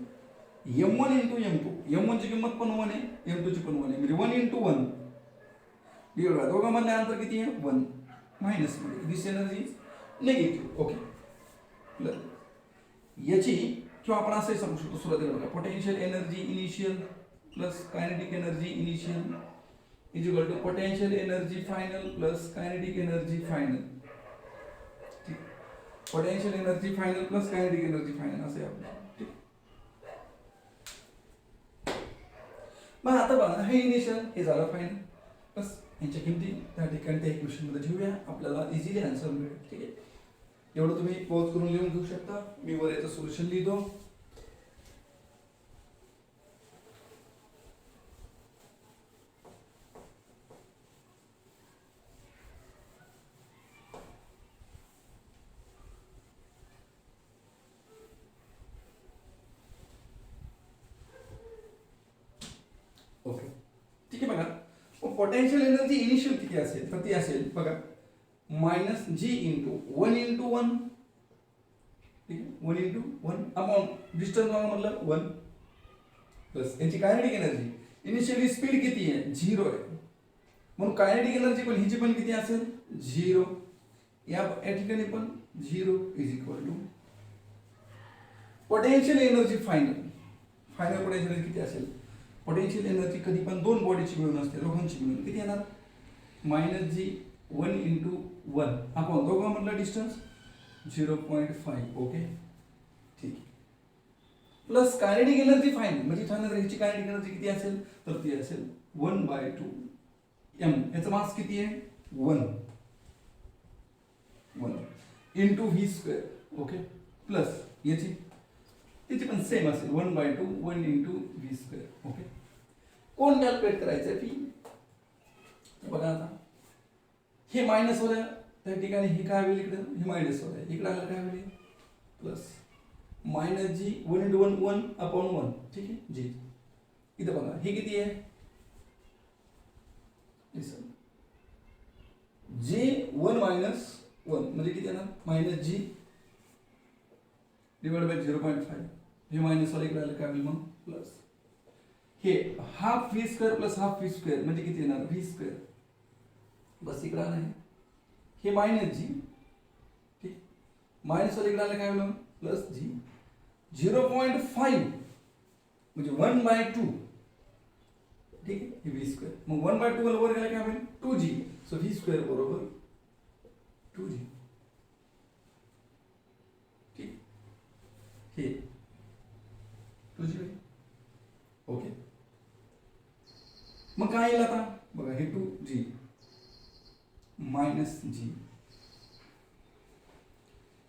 m1 into m2. m1 ची किंमत पण 1 आहे, m2 ची पण 1 आहे, म्हणजे 1 इंटू 1 डिवाइड दोघांमधले अंतर किती आहे 1 मायनस मध्ये दिस एनर्जी निगेटिव्ह. ओके, याची किंवा आपण असंही सांगू शकतो सुरुवातीला बघा potential energy initial plus kinetic energy initial is equal to potential energy final plus kinetic energy final. ठीक, potential energy final plus kinetic energy final असे आपलं. ठीक, मग आता बघा हे इनिशियल हे झालं फायनल, बस यांच्या किमती त्या ठिकाणी त्या इक्वेशन मध्ये ठेवूया, आपल्याला इझिली आन्सर मिळेल. ठीक आहे, एवढं तुम्ही पॉज करून लिहून घेऊ शकता. मी वर याचं सोल्युशन लिहितो. ओके, ठीक आहे. बघा पोटेन्शियल एनर्जी इनिशियल किती असेल तर ती असेल बघा मायनस जी इंटू 1 ठीक आहे, 1 अपॉन डिस्टन्स म्हटलं 1 प्लस यांची कायनेटिक एनर्जी इनिशियली स्पीड किती आहे 0 आहे, म्हणून कायनेटिक एनर्जी पण हिची पण किती असेल 0, या ठिकाणी पण 0 is equal to potential energy final. Final potential energy किती असेल, पोटेन्शियल एनर्जी कधी पण दोन बॉडीची मिळून असते, दोघांची मिळून किती येणार मायनस जी 1 इंटू 1 आपण दोघं म्हटलं डिस्टन्स 0.5. ओके, ठीक आहे, प्लस कायनेटिक एनर्जी फायनल म्हणजे फायनल ह्याची कायनेटिक एनर्जी किती असेल तर ती असेल 1/2 m. याचा मास किती आहे 1 into V square. Okay, plus याची पण सेम असेल 1/2 1 इंटू व्ही स्क्वेअर. ओके, कोण कॅल्क्युलेट करायचं फी बघा. आता हे मायनस होतं त्या ठिकाणी हे काय होईल, इकडे हे मायनस होत आहे, इकडे आलं काय होईल प्लस मायनस जी 1 इंटू 1 1 अपॉन 1. ठीक आहे, जी इथं बघा हे किती आहे जे 1 मायनस 1 म्हणजे किती येणार मायनस जी डिवाइड बाय 0.5. हे मायनस वाला इकडे आलं काय होईल मग प्लस हे half V square plus half V square म्हणजे किती येणार व्ही स्क्वेअर, बस इकडे आलं आहे हे मायनस जी. ठीक, मायनस वाला इकडे आलं काय होईल प्लस जी 0.5 म्हणजे 1/2. ठीक आहे, हे व्ही स्क्वेअर मग 1/2 वाला वर गेला काय होईल 2g. सो व्ही स्क्वेअर बरोबर 2g. ठीक, हे 2g. ओके, मग काय येईल आता बघा हे 2g मायनस जी.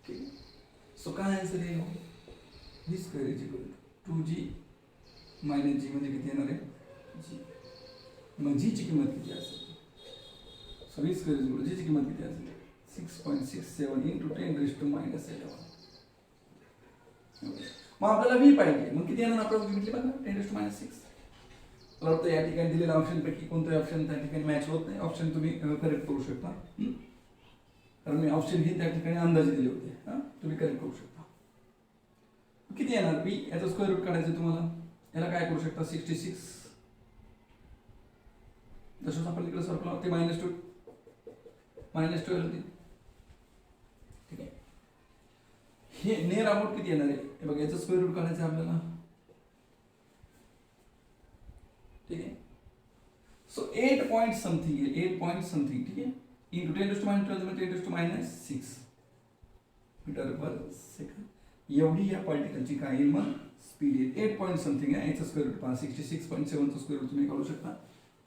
ठीक आहे, सो काय आन्सर येईल V square is equal to 2g minus G म्हणजे किती येणार आहे जी. मग जी ची किंमत किती असेल, so V square is equal G ची किंमत किती असेल 6.67 इंटू 10⁻11. मग आपल्याला व्ही पाहिजे, मग किती येणार अप्रॉक्सिमेटली बघा 10⁻6. मला वाटतं या ठिकाणी दिलेल्या ऑप्शनपैकी कोणताही ऑप्शन त्या ठिकाणी मॅच होत नाही. ऑप्शन तुम्ही करेक्ट करू शकता, कारण मी ऑप्शन हे त्या ठिकाणी अंदाजे दिले होते. तुम्ही करेक्ट करू शकता. किती येणार बी याचा स्क्वेअर रूट काढायचं तुम्हाला, याला काय करू शकता 66 जसं आपण इकडे सर्कल होते -2 होते. ठीक आहे, हे नियर अबाउट किती येणार आहे हे बघा, याचा स्क्वेअर रूट काढायचं आपल्याला. ठीक आहे, सो 8 पॉइंट समथिंग येईल 8 पॉइंट समथिंग. ठीक आहे, इंटू 10⁻12 म्हणजे 10⁻6 मीटर पर सेकंड एवढी या पार्टिकलची काय येईल मग स्पीड येईल. 8 पॉइंट समथिंग आहे, याचा स्क्वेअर रूट पहा 66.7 चा स्क्वेअर रूट तुम्ही काढू शकता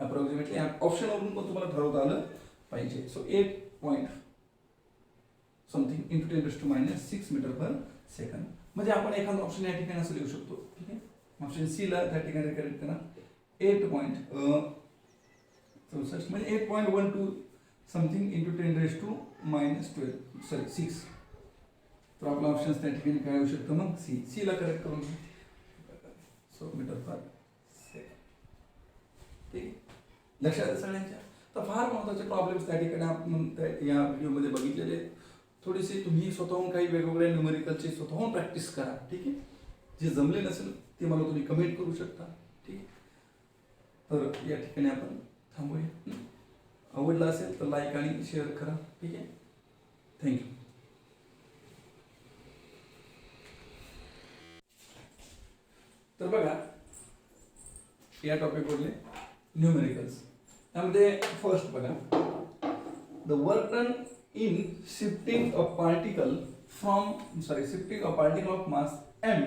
अप्रॉक्सिमेटली. ऑप्शन वरून पण तुम्हाला ठरवता आलं पाहिजे. So 8 point something into 10⁻6 metre per second म्हणजे आपण एखादा ऑप्शन या ठिकाणी असं लिहू शकतो. ठीक आहे, ऑप्शन सी ला त्या ठिकाणी करेक्ट करा 8.64 म्हणजे 8.12 समथिंग इंटू 10⁻12 सॉरी 6. तर आपला ऑप्शन त्या ठिकाणी काय होऊ शकतं मग सी ला करेक्ट करून सो मीटर पर सेकंड. ठीक आहे, लक्षात आहे सगळ्यांच्या. तर फार महत्त्वाचे प्रॉब्लेम्स त्या ठिकाणी आपण या व्हिडिओमध्ये बघितलेले आहेत. थोडेसे तुम्ही स्वतःहून काही वेगवेगळ्या न्यूमेरिकलचे स्वतःहून प्रॅक्टिस करा. ठीक आहे, जे जमले नसेल ते मला तुम्ही कमेंट करू शकता. ठीक आहे, तर या ठिकाणी आपण थांबूया. आवडला असेल तर लाईक आणि शेअर करा. ठीक आहे, थँक्यू. तर बघा या टॉपिकवरले न्यूमेरिकल्स. त्यामध्ये फर्स्ट बघा, the work done in shifting a particle shifting a particle of mass m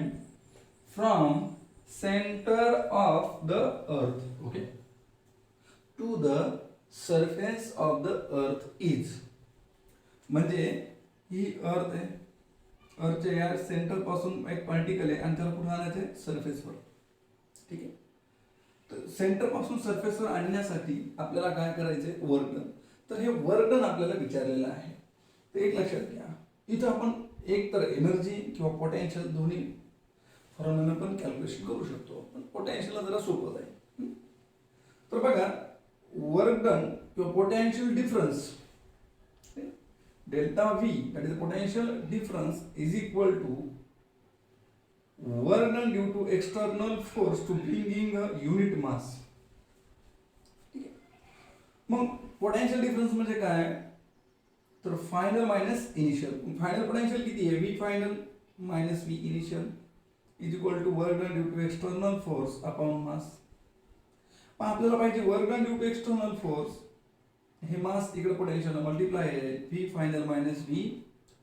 from center of the earth, okay, to the surface of the earth is. म्हणजे ही अर्थ आहे, अर्थच्या या सेंटर पासून एक पार्टिकल आहे आणि त्याला कुठे आणायचं आहे, सरफेसवर. ठीक आहे. तर सेंटर पासून सरफेसवर आणण्यासाठी आपल्याला काय करायचंय, वर्क डन. तर हे वर्क डन आपल्याला विचारलेलं आहे. तर एक लक्षात घ्या, इथं आपण एक तर एनर्जी किंवा पोटेन्शियल दोन्ही फॉर्म्युला पण कॅल्क्युलेशन करू शकतो, पण पोटेन्शियलला जरा सोपं जाईल. तर बघा, वर्क डन किंवा potential difference delta V, that is potential difference, is equal to work done due to external force to bringing a unit mass. ठीक आहे. मग पोटेन्शियल डिफरन्स म्हणजे काय, तर final minus initial. Final potential किती आहे, V final minus V initial is equal to work done due to external force upon mass. पण आपल्याला पाहिजे work done due to external force, हे मास इकडे पोटेन्शियल मल्टिप्लाय आहे, V final minus V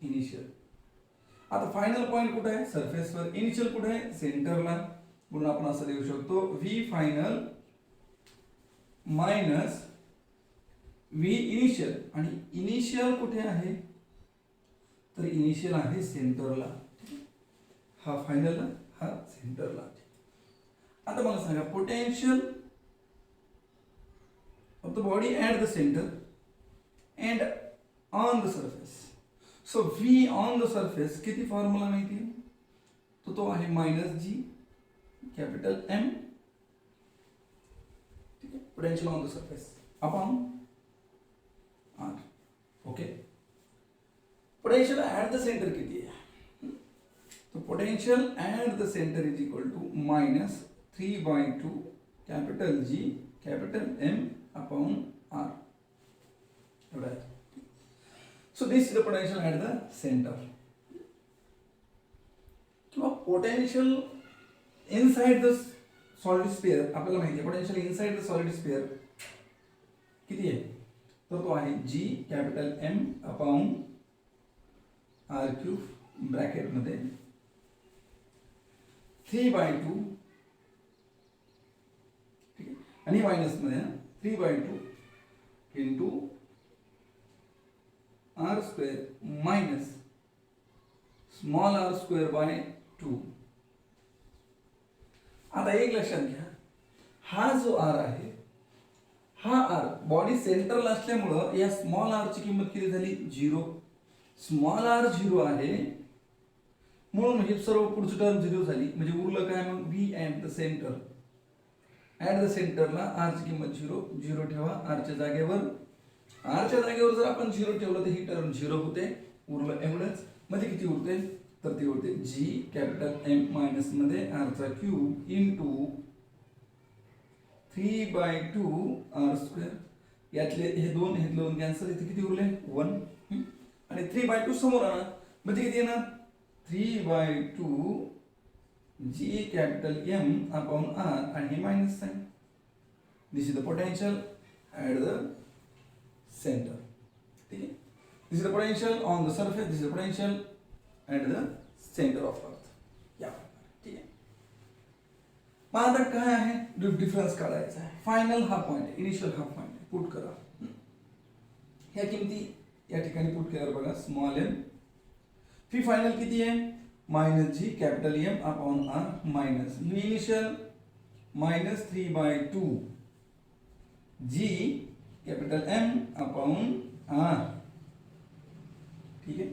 initial. आता final point कुठे आहे, सरफेसवर. इनिशियल कुठे आहे, सेंटरला. म्हणून आपण असं लिहू शकतो, V final minus V initial. आणि इनिशियल कुठे आहे, तर इनिशियल आहे सेंटरला. हा फायनलला, हा सेंटरला. आता मला सांगा, potential of the body at the center and on the surface. So V on the surface किती फॉर्म्युला माहिती आहे, तो तो आहे मायनस जी कॅपिटल M. ठीक आहे. Potential on the surface upon R. Okay. Potential at the centre किती आहे, तो potential at the centre is equal to minus 3/2 capital G capital M upon R. Right. So this is the potential at the center. किंवा potential inside the solid sphere आपल्याला माहिती आहे, potential inside the solid sphere किती आहे, तर तो आहे G capital M upon R cube bracket मध्ये 3/2. ठीक आहे. आणि मायनस मध्ये 3/2 into r square minus small r square by 2. आता एक लक्षात घ्या, हा जो r आहे, हा r बॉडी सेंटरला असल्यामुळं या स्मॉल r ची किंमत किती झाली, 0. स्मॉल r 0 आहे म्हणून हे सर्व पुढची टर्म 0 झाली. म्हणजे उरलं काय मग, v at the center. At the सेंटरला आर ची किंमत 0 ठेवा. आर च्या जागेवर जर आपण 0 ठेवलं तर ही टर्म 0 होते. उरलं एवढंच. म्हणजे किती उरते, तर ती उरते जी कॅपिटल एम मायनस मध्ये आर चा क्यूब इंटू 3/2 आर स्क्वेअर. यातले हे दोन कॅन्सल, इथे किती उरले 1. आणि 3/2 समोर आणा म्हणजे किती येणार, 3/2 G capital M upon R and he minus sign. This is the potential at the center. ठीक है. This is the potential on the surface. This is the potential at the center of Earth. या ठीक आहे. मग आता काय आहे, difference काढायचा आहे. फायनल हा पॉइंट, इनिशियल हा पॉइंट पुट करा. ह्या किमती या ठिकाणी पुट केल्यावर बघा, स्मॉल m. फी फायनल किती आहे, minus G capital M upon R minus initial minus 3/2 G capital M upon R. ठीक है.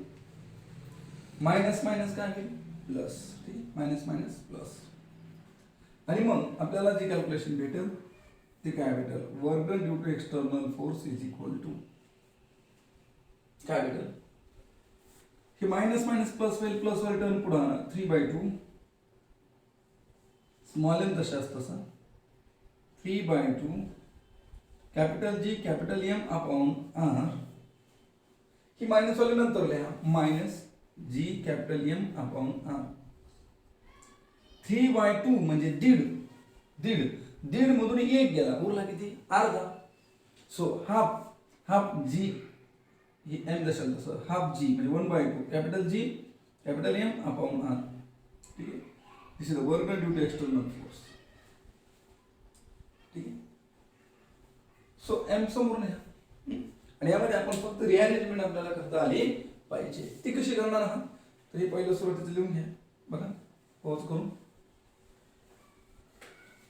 माइनस माइनस काय आहे, प्लस. ठीक आहे. Minus minus plus. आणि मग आपल्याला जे कॅल्क्युलेशन भेटेल ते काय भेटेल, work done due to external force is equal to काय भेटेल, कि माइनस माइनस प्लस होईल, प्लस वर टर्म पुढे 3/2 स्मॉल एम तशाच तसा 3/2 capital G capital M upon R. ही मायनस वाले नंतर लिहा, minus G capital M upon R. 3/2 म्हणजे दीड. दीड मधून एक गेला, उरला किती? अर्धा. सो हाफ जी ही एम दशाल तसं हाफ जी म्हणजे 1/2 capital G capital M upon R. ठीक आहे. This is the work done due to external force. ठीक आहे. सो एम समोर नाही आणि यामध्ये आपण फक्त रिअरेंजमेंट आपल्याला करता आली पाहिजे. ती कशी करणार आहात? तर हे पहिलं सुरुवातीचं लिहून घ्या बघा, पॉज करून.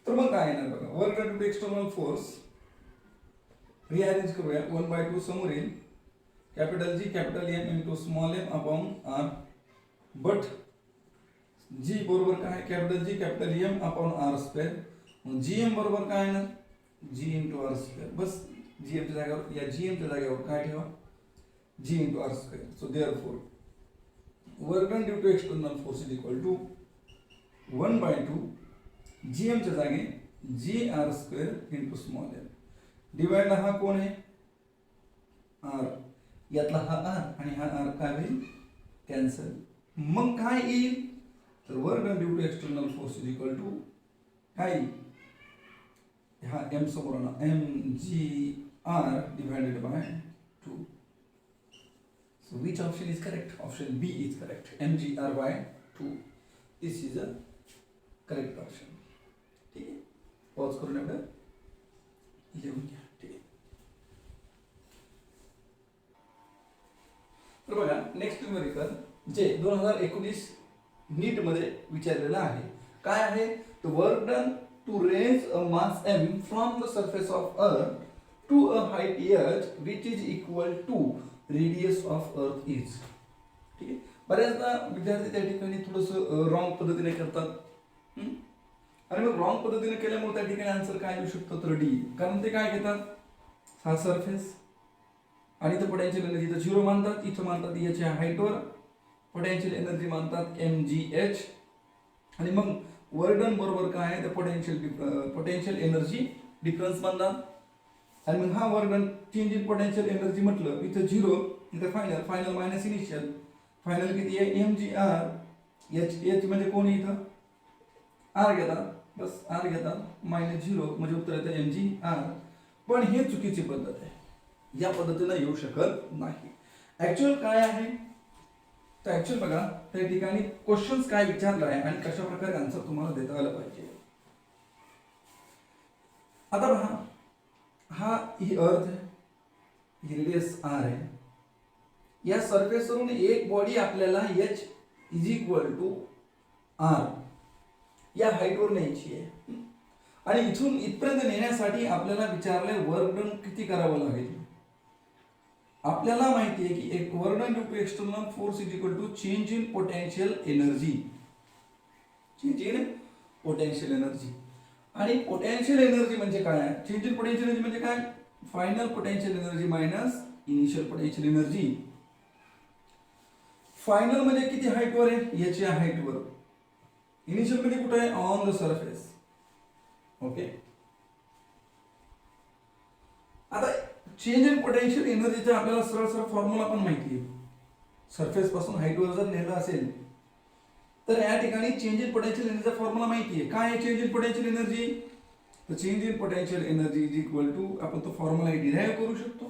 तर मग काय येणार बघा, work done due to external force rearrange करूया. 1/2 समोर येईल capital G capital M into small M upon R. But G बरोबर काय? Capital G capital M upon R square. मग जी एम बरोबर काय येणार? G into R square. बस जी एमच्या जागेवर या जी एमच्या जागेवर काय ठेवा? G into R square. So therefore work done due to external force is equal to 1/2 G एमच्या जागे G R square into small M. डिवाइडला हा कोण आहे? आर. यातला हा आर आणि हा आर काय होईल? कॅन्सल. मग काय येईल? तर work done due to external force is equal to काय? हा एम समोर ना M G R divided by 2. So which option is correct? Option B is correct. M G R by 2. This is a correct option. ठीक आहे. Pause करून आपण लिहून घ्या. ठीक आहे. तर बघा नेक्स्ट न्यूमेरिकल जे 2019 नीट मध्ये विचारलेलं आहे. काय आहे? The work done to raise a mass m from the surface of earth to a height h which is equal to radius of earth is. ठीक आहे. बऱ्याचदा विद्यार्थी त्या ठिकाणी थोडंसं रॉंग पद्धतीने करतात आणि मग रॉंग पद्धतीने केल्यामुळे त्या ठिकाणी आन्सर काय येऊ शकतो? तर डी. कारण ते काय घेतात? हा सरफेस आणि इथं पोटेन्शियल एनर्जी इथं 0 मानतात, इथं मानतात याच्या हाईटवर पोटेन्शियल एनर्जी मानतात mgh आणि मग वर्क डन बरोबर काय आहे? तर पोटेन्शियल एनर्जी डिफरन्स मानतात. आणि मग हा work done change in potential energy म्हटलं इथं 0, इथं फायनल मायनस इनिशियल. फायनल किती आहे? mgr. h म्हणजे कोण इथं? आर घेतात. बस आर घेतात -0 म्हणजे उत्तर येतं mgr. पण हे चुकीची पद्धत आहे. या पद्धतीने येऊ शकत नाही. ऍक्च्युअल काय आहे? तर ऍक्च्युअल बघा त्या ठिकाणी क्वेश्चन्स काय विचारला आहे आणि कशा प्रकारे आन्सर तुम्हाला देता आलं पाहिजे. आता पहा, हा ही अर्थ आहे, ही रेडियस आर आहे. या सरफेसवरून एक बॉडी आपल्याला h is equal to R या हाईटवर न्यायची आहे आणि इथून इथपर्यंत नेण्यासाठी आपल्याला विचारलंय वर्क डन किती करावं लागेल. आपल्याला माहिती आहे की एक work done due to external force is equal to change in potential energy. Change in potential energy आणि पोटेन्शियल एनर्जी म्हणजे काय? चेंज इन पोटेन्शियल एनर्जी म्हणजे काय? Final potential energy minus initial potential energy. Final म्हणजे किती हाईटवर आहे? याच्या हाईटवर. Initial म्हणजे कुठे आहे? On the surface. ओके. आता चेंज इन पोटेन्शियल एनर्जीचा आपल्याला सरळ सरळ फॉर्म्युला पण माहिती आहे. सरफेस पासून हाईटवर जर नेलं असेल तर या ठिकाणी चेंज इन पोटेन्शियल एनर्जीचा फॉर्म्युला माहिती आहे. काय आहे चेंज इन पोटेन्शियल एनर्जी? तर change in potential energy is equal to आपण तो फॉर्म्युला डिराईव्ह करू शकतो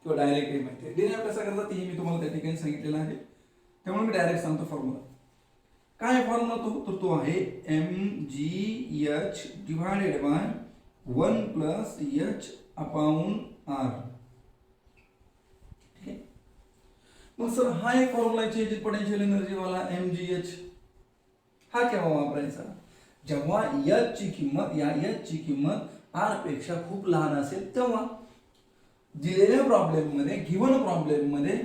किंवा डायरेक्टली माहिती आहे. डिराईव्ह कसा करतात तेही मी तुम्हाला त्या ठिकाणी सांगितलेलं आहे. त्यामुळे मी डायरेक्ट सांगतो फॉर्म्युला. काय फॉर्म्युला तो? तर तो आहे mgh divided by 1 plus h upon r. ठीक आहे. मग सर हा एक formula change in potential energy वाला mgh हा केव्हा वापरायचा? जेव्हा h ची किंमत या h ची किंमत r पेक्षा खूप लहान असेल तेव्हा. दिलेल्या प्रॉब्लेम मध्ये गिवन प्रॉब्लेम मध्ये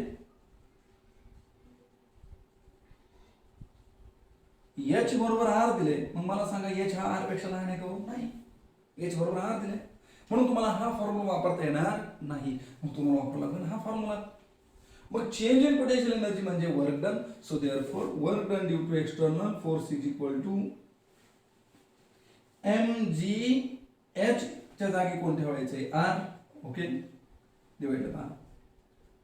h बरोबर r दिले. मग मला सांगा h हा r पेक्षा लहान आहे का? नाही. h बरोबर r दिले म्हणून तुम्हाला हा फॉर्म्युला वापरता येणार नाही. मग तुम्हाला वापरावा लागेल हा फॉर्म्युला. मग चेंज इन पोटेन्शियल एनर्जी म्हणजे work done. So therefore work done due to external force is equal to mgh च्या जागी कोण ठेवायचे? r. Okay. Divide by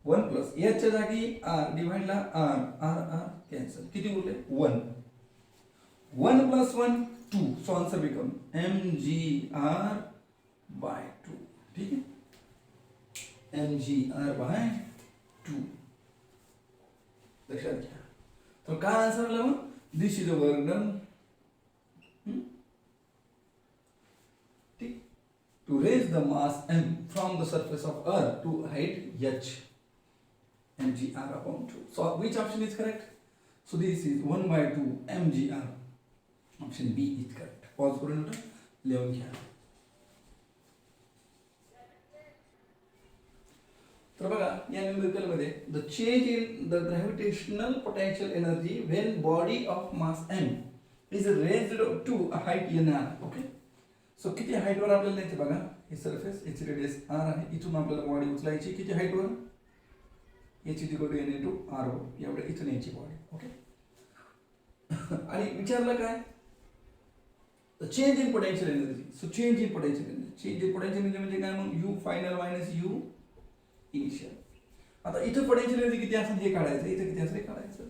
1 plus h च्या जागी r डिवाइडला r r r कॅन्सल. किती उरले? 1. 1 plus 1 2, so answer become mgr by 2. ठीक है, mgr by 2 लक्षात घ्या. तर काय आन्सर आला मग? This is a work done. ठीक, to raise the mass m from the surface of earth to height h, mgr upon 2. So which option is correct? So this is 1 by 2 mgr. Option B is correct. Pause करून लिहून घ्या. तर बघा या numerical मध्ये the change in the gravitational potential energy when body of mass m is raised to a height nr. Okay, so किती height वर आपल्याला न्यायचे बघा, हे सरफेस याची रेडियस r आहे, इथून आपल्याला बॉडी उचलायची किती हाईट वर, याची equal to n into r वर, एवढं इथून यायची बॉडी. ओके, आणि विचारलं काय, the change in potential energy. So change in potential energy, change in potential energy म्हणजे काय मग, u final minus u initial. आता इथं पोटेन्शियल एनर्जी किती असेल हे काढायचं, इथं किती असेल हे काढायचं.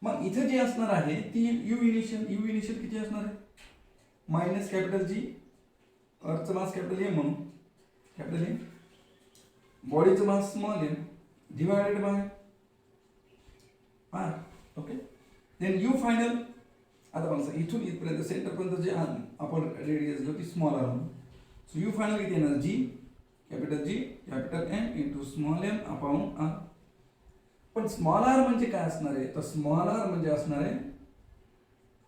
मग इथं जे असणार आहे ती यू इनिशियल किती असणार आहे, मायनस कॅपिटल जी, अर्थचं मास कॅपिटल एम म्हणून, कॅपिटल एम, बॉडीचं mass small M divided by R. Okay, then U final. आता बघा इथून इथपर्यंत सेंटरपर्यंत जे आपण रेडियस घेऊ ती स्मॉल आर म्हणून. सो यू फायनल किती येणार, G capital G capital M into small M upon R. पण स्मॉल आर म्हणजे काय असणार आहे, तर स्मॉल आर म्हणजे असणार आहे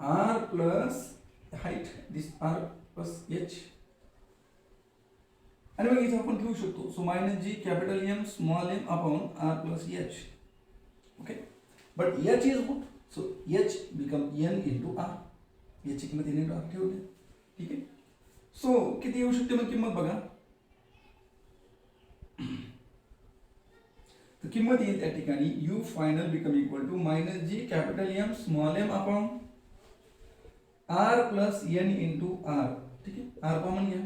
R plus height, this R plus H. आणि मग इथे आपण ठेवू शकतो, so minus G capital M small M upon R plus H. Okay, but H is what, so H become N into R, याची किंमत एन इंटू आर ठेवली. ठीक आहे, सो किती येऊ शकते मग किंमत बघा, तर किंमत येईल त्या ठिकाणी U final become equal to minus G capital M small M upon R plus N into R. ठीक आहे, आर कॉमन घ्या,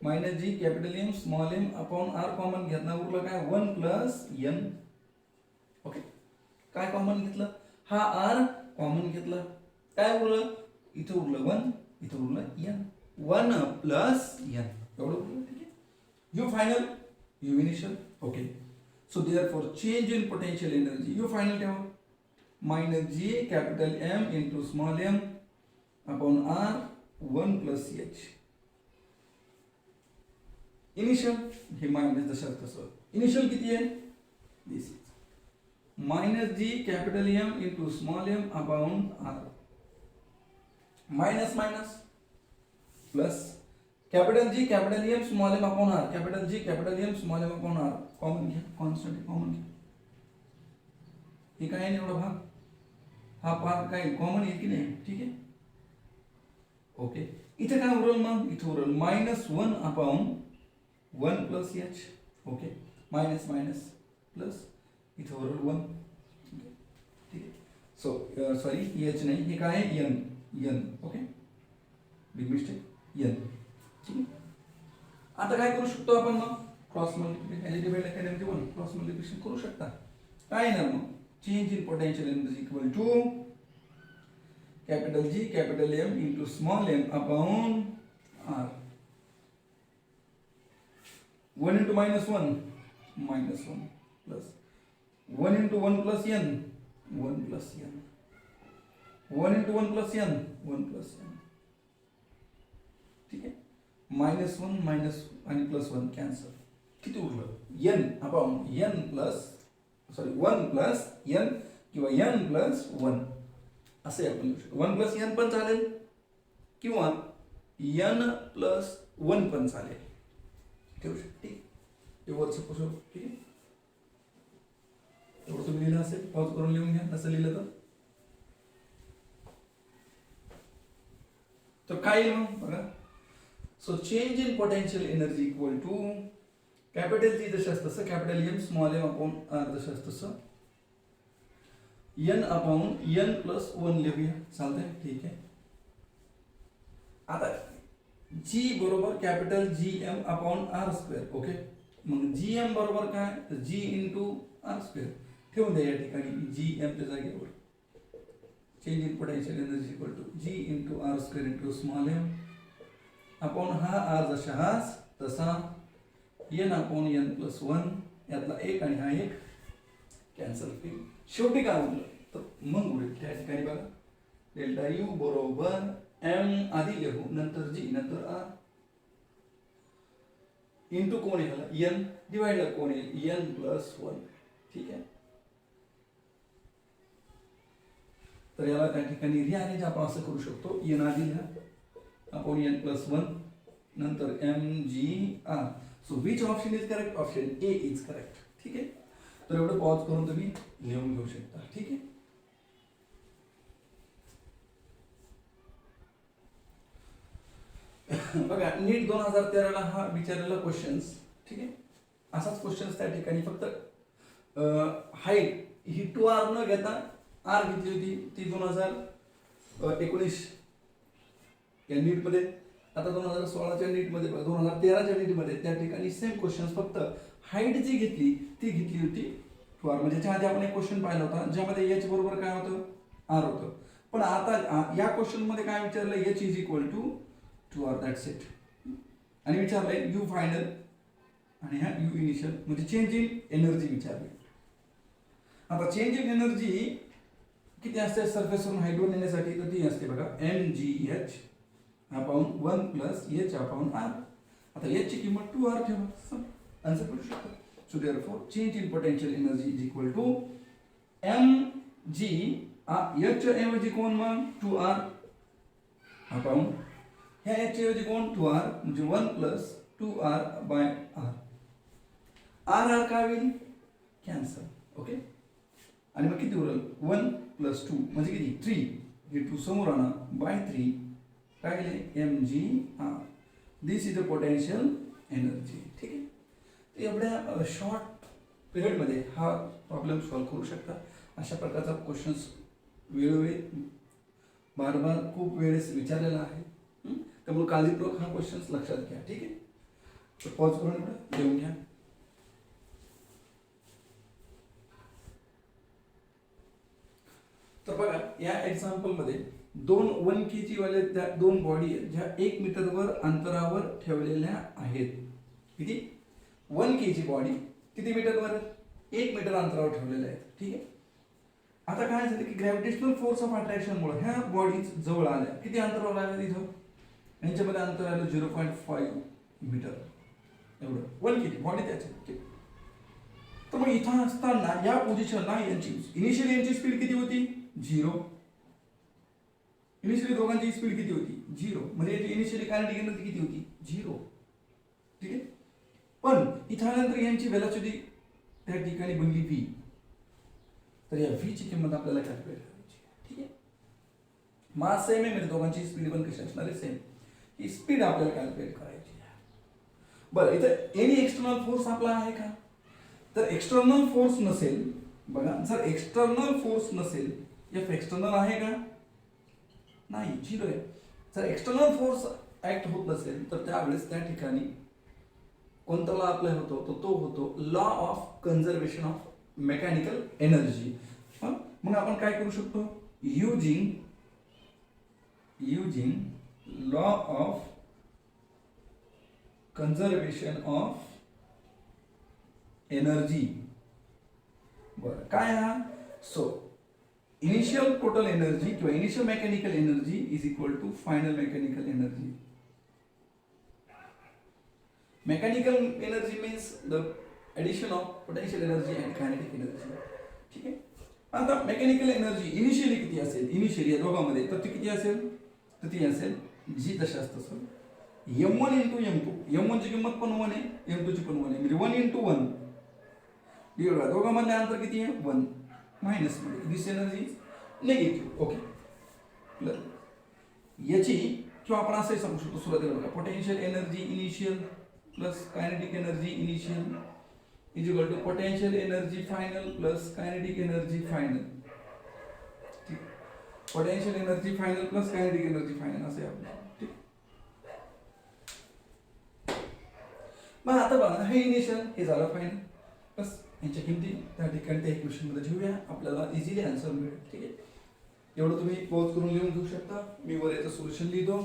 minus G capital M small M upon R common घेतला, उरलं काय 1 प्लस एन. ओके, काय common घेतलं, हा R common घेतला, काय उरलं, इथं उरलं 1, इथं उरलं एन, 1 प्लस एन एवढं उरलं. ठीक आहे, U final U initial. Okay, so therefore change in potential energy u final ठेवा minus g capital M into small m upon r 1 plus h. initial हे मायनस जशाच तसं, इनिशियल किती आहे, this is minus g capital M into small m upon r, minus minus plus capital G capital M small M upon R, capital G capital M small M upon R, common घ्या, constant common घ्या. हे काय आहे एवढा भाग, हा part काय common आहे की नाही. ठीक आहे, ओके, इथे काय उरल मग, इथे उरल minus 1 upon 1 plus H. Okay, minus minus plus, इथे उरल 1. ठीक आहे, सो सॉरी एच नाही, हे काय आहे N, N. Okay, big mistake, N. ठीक आहे, आता काय करू शकतो आपण मग, cross multiplication divide academy 1 cross multiplication करू शकता. काय येणार मग, change in potential energy equal to capital G capital M into small M upon R, 1 into minus 1 plus 1 into 1 plus N 1 plus N, 1 into 1 plus N 1 plus N. ठीक आहे, minus 1 minus आणि plus 1 cancel, किती उरलं N upon N plus sorry 1 plus N किंवा N plus 1 असे आपण लिहू शकतो. 1 प्लस एन पण चालेल किंवा एन प्लस 1 पण चालेल, ठेवू शकतो. ठीक, हे वरचं पुसू. ठीक आहे, एवढं तुम्ही लिहिलं असेल, पॉज करून लिहून घ्या, नसं लिहिलं तर काय येईल मग बघा. So change in potential energy equal to capital G जशाच तसं capital M small M upon R जशाच तसं एन अपॉन एन प्लस 1 लिहूया, चालतंय. ठीक आहे, आता जी बरोबर capital G M upon R square. Okay, मग जी एम बरोबर काय, तर जी इंटू आर स्क्वेअर ठेवून द्या या ठिकाणी जी एम च्या जागेवर. Change in potential energy equal to G into R square into small M upon हा आर जसा हाच तसा N upon N plus one यातला एक आणि हा एक कॅन्सल होईल. शेवटी काय उरलं तर मग उरेल त्या ठिकाणी बघा डेल्टा यू बरोबर एम आधी लिहू नंतर जी नंतर आर इंटू कोण येईल एन डिवाइडला कोण येईल एन प्लस वन. ठीक आहे. तर याला त्या ठिकाणी रिअरेंज आपण असं करू शकतो एन आधी लिहा अपॉन एन प्लस वन नंतर M G R. So which option is correct? Option A is correct. ठीक आहे. तर एवढं पॉज करून तुम्ही लिहून घेऊ शकता. ठीक आहे. बघा नीट 2013 ला हा विचारलेला क्वेश्चन्स. ठीक आहे. असाच क्वेश्चन्स त्या ठिकाणी फक्त हाईट ही 2R न घेता आर घेतली होती ती 2019 या नीट मध्ये. आता 2016च्या नीट मध्ये 2013च्या नीट मध्ये त्या ठिकाणी सेम क्वेश्चन्स फक्त हाईट जी घेतली ती घेतली होती 2R. म्हणजे त्याच्या आधी आपण एक क्वेश्चन पाहिला होता ज्यामध्ये एच बरोबर काय होतं आर होतं. पण आता या क्वेश्चन मध्ये काय विचारलं H is equal to 2R that's it. आणि विचारलंय यू फायनल आणि हा यू इनिशियल म्हणजे चेंज इन एनर्जी विचारली. आता चेंज इन एनर्जी किती असते सरफेसवरून हाईटवर नेण्यासाठी तर ती असते बघा M G H upon 1 plus H upon R. आता एच ची किंमत 2R ठेवा आन्सर करू शकतो. So therefore change in potential energy is equal to M G H च्या ऐवजी कोण मग 2R अपॉन ह्या एच च्या ऐवजी कोण 2R म्हणजे 1 plus 2R by R. R R काय होईल कॅन्सल. ओके. आणि मग किती उरल 1 प्लस 2 म्हणजे किती 3 हे 2 समोर आणा बाय 3 काय केले M G R. This is a potential energy. ठीक आहे. तर एवढ्या शॉर्ट पिरियडमध्ये हा प्रॉब्लेम सॉल्व्ह करू शकता. अशा प्रकारचा क्वेश्चन्स वेळोवेळी बार बार खूप वेळेस विचारलेला आहे. त्यामुळे काळजीपूर्वक हा क्वेश्चन्स लक्षात घ्या. ठीक आहे. तर पॉज करून एवढं लिहून घ्या. तर बघा या एक्झाम्पल मध्ये दोन 1 kg वाले त्या दोन बॉडी आहेत ज्या 1 मीटरवर अंतरावर ठेवलेल्या आहेत. किती 1 kg बॉडी किती मीटरवर 1 मीटर अंतरावर ठेवलेल्या आहेत. ठीक आहे. आता काय झालं की ग्रॅव्हिटेशनल फोर्स ऑफ अट्रॅक्शन मुळे ह्या बॉडीज जवळ आल्या. किती अंतरावर आल्या तिथं यांच्यामध्ये अंतर आलं 0.5 मीटर एवढं 1 kg बॉडी त्याच्या. तर मग इथं असताना या पोझिशनला यांची इनिशियली यांची स्पीड किती होती 0. इनिशियली दोघांची स्पीड किती होती 0 म्हणजे याची इनिशियली कायनेटिक एनर्जी किती होती 0. ठीक आहे. पण इथं आल्यानंतर यांची व्हेलॉसिटी त्या ठिकाणी बनली v. तर या v ची किंमत आपल्याला कॅल्क्युलेट करायची. ठीक आहे. मास सेम आहे म्हणजे दोघांची स्पीड पण कशी असणार आहे सेम. ही स्पीड आपल्याला कॅल्क्युलेट करायची. बरं इथं एनी एक्सटर्नल फोर्स आपला आहे का तर एक्सटर्नल फोर्स नसेल. बघा जर एक्सटर्नल फोर्स नसेल एफ एक्सटर्नल आहे का नाही 0 आहे. जर एक्सटर्नल फोर्स ऍक्ट होत नसेल तर त्यावेळेस त्या ठिकाणी कोणता लॉ अप्लाय होतो तर तो होतो law of conservation of mechanical energy. मग आपण काय करू शकतो using law of conservation of energy. बरं काय हा सो इनिशियल टोटल एनर्जी किंवा initial mechanical energy is equal to final mechanical energy. Mechanical energy means the addition of potential energy and kinetic energy. ठीक आहे. आता मेकॅनिकल एनर्जी इनिशियली किती असेल initially या दोघांमध्ये तर ती किती असेल तर ती असेल जी तशाच तसं m1 इंटू m2. m1 ची किंमत पण 1 आहे m2 ची पण 1 आहे म्हणजे 1 इंटू 1 डिवाइड दोघांमधले अंतर किती आहे 1 मायनस मध्ये दिस एनर्जी निगेटिव्ह. ओके. याची किंवा आपण असंही सांगू शकतो सुरुवातीला बघा potential energy initial plus kinetic energy initial is equal to potential energy final plus kinetic energy final. ठीक. Potential energy final plus kinetic energy final असं आहे आपलं. ठीक. मग आता बघा हे इनिशियल हे झालं फायनल बस यांच्या किमती त्या ठिकाणी त्या इक्वेशन मध्ये ठेवूया आपल्याला इझिली आन्सर मिळेल. ठीक आहे. एवढं तुम्ही पॉज करून लिहून घेऊ शकता. मी वर याचं सोल्युशन लिहितो.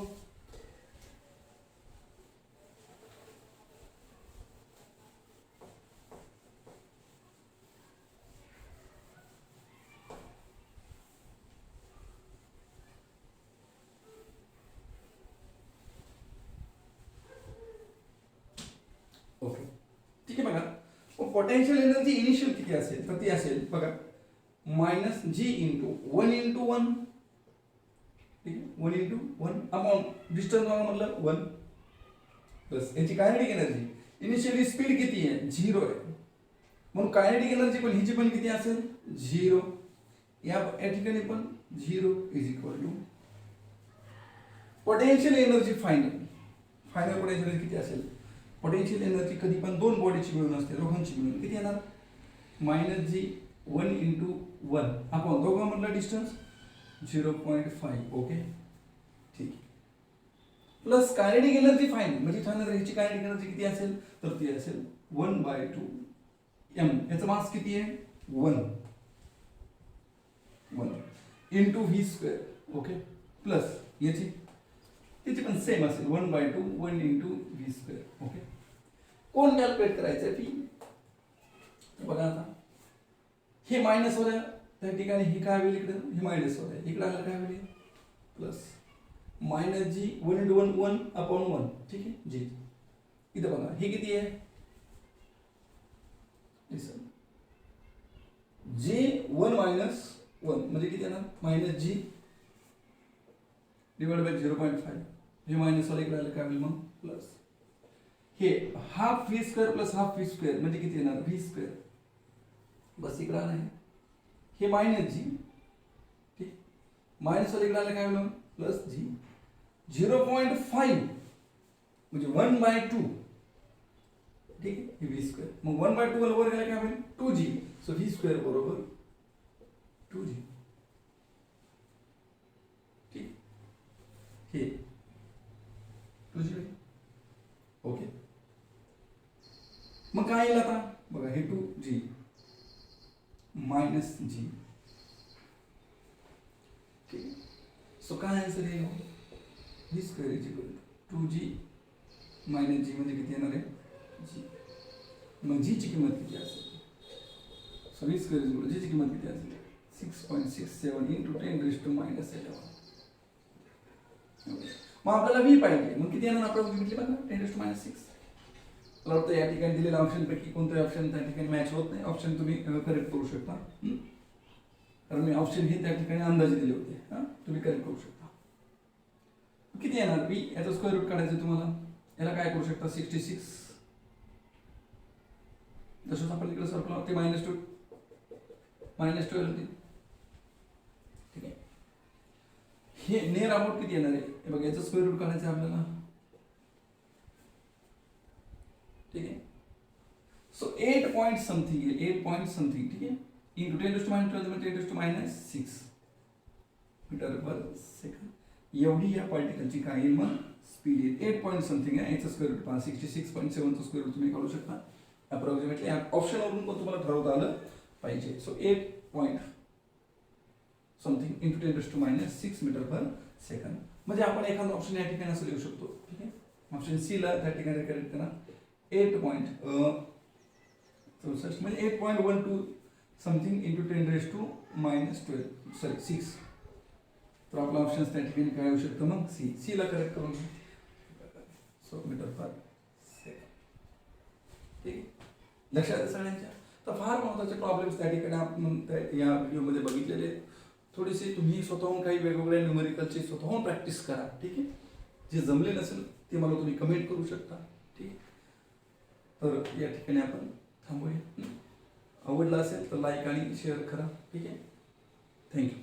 ओके, ठीक आहे. बघा पोटेन्शियल एनर्जी इनिशियल किती असेल तर ती असेल बघा मायनस जी इंटू 1 ठीक आहे, 1 अमाऊंट डिस्टन्स म्हटलं 1 प्लस याची कायनेटिक एनर्जी. इनिशियली स्पीड किती आहे 0 आहे म्हणून कायनेटिक एनर्जी पण हिची पण किती असेल 0. या ठिकाणी पण 0 is equal to potential energy final potential energy किती असेल. पोटेन्शियल एनर्जी कधी पण दोन बॉडीची मिळून असते, दोघांची मिळून किती येणार मायनस जी 1 इंटू 1 आपण दोघं म्हटलं डिस्टन्स 0.5. ओके ठीक. प्लस कायनेटिक एनर्जी फाईन म्हणजे फायनल ह्याची कायनेटिक एनर्जी किती असेल तर ती असेल 1/2 m. याचा मास किती आहे 1 into V square. Okay plus याची पण सेम असेल 1/2 1 इंटू व्ही स्क्वेअर. ओके कोण कॅल्क्युलेट करायचं फी बघा आता हे मायनस वर आहे त्या ठिकाणी हे काय होईल इकडे हे मायनस वर आहे इकडे आलं काय होईल प्लस मायनस जी 1 इंटू 1 1 अपॉन 1 ठीक आहे जी. इथं बघा हे किती आहे जे 1 मायनस 1 म्हणजे किती येणार मायनस जी डिवाइड बाय 0.5 हे मायनस वर इकडे आलं काय होईल मग प्लस हे half V square plus half V square म्हणजे किती येणार व्ही स्क्वेअर बस इकडे आलं आहे हे मायनस जी ठीक मायनस वर इकडे आलं काय होईल प्लस जी 0.5 म्हणजे 1/2 ठीक आहे हे व्ही स्क्वेअर मग 1/2 वर वर गेला काय होईल 2g. सो व्ही स्क्वेअर बरोबर 2g ठीक हे 2g. ओके मग काय येईल आता बघा हे 2g मायनस जी ठीक आहे. सो काय आन्सर आहे V square is equal to 2g minus G म्हणजे किती येणार आहे जी. मग जी ची किंमत किती असेल so V square is equal G ची किंमत किती असेल 6.67 इंटू 10⁻⁻11. मग आपल्याला व्ही पाहिजे मग किती येणार अप्रॉक्सिमेटली बघा 10⁻⁶. मला वाटतं या ठिकाणी दिलेल्या ऑप्शनपैकी कोणताही ऑप्शन त्या ठिकाणी मॅच होत नाही. ऑप्शन तुम्ही करेक्ट करू शकता कारण मी ऑप्शन हे त्या ठिकाणी अंदाजे दिले होते तुम्ही करेक्ट करू शकता. किती येणार व्ही याचा स्क्वेअर रूट काढायचं तुम्हाला याला काय करू शकता 66 जसं आपण इकडे सरकलो ते -2 होते ठीक आहे. हे नियर अबाउट किती येणार आहे हे बघा याचा स्क्वेअर रूट काढायचं आपल्याला ठीक आहे. सो 8 पॉइंट समथिंग आहे 8 पॉइंट समथिंग ठीक आहे इंटू 10⁻12 म्हणजे 10⁻6 मीटर पर सेकंड एवढी या पार्टिकलची काय येईल मग स्पीड येईल 8 पॉइंट समथिंग आहे. याचा स्क्वेअर रूट पहा 66.7 चा स्क्वेअर रूट तुम्ही काढू शकता अप्रॉक्सिमेटली. ऑप्शनवरून पण तुम्हाला ठरवता आलं पाहिजे. So 8 point something into 10⁻6 metre per second म्हणजे आपण एखादा ऑप्शन या ठिकाणी असं लिहू शकतो ठीक आहे. ऑप्शन सी ला त्या ठिकाणी करेक्ट करा 8 पॉइंट 64 म्हणजे 8.12 समथिंग इंटू 10⁻12 सॉरी 6. तर आपला ऑप्शन त्या ठिकाणी काय होऊ शकतं मग सी ला करेक्ट करून सो मीटर पर सेकंड ठीक लक्षात आहे सगळ्यांच्या. तर फार महत्त्वाचे प्रॉब्लेम्स त्या ठिकाणी आपण या व्हिडिओमध्ये बघितलेले आहेत. थोडेसे तुम्ही स्वतःहून काही वेगवेगळ्या न्यूमेरिकलचे स्वतःहून प्रॅक्टिस करा ठीक आहे. जे जमले नसेल ते मला तुम्ही कमेंट करू शकता ठीक आहे. तर या ठिकाणी आपण थांबूया. आवडला असेल तर लाईक आणि शेअर करा ठीक आहे. थँक्यू.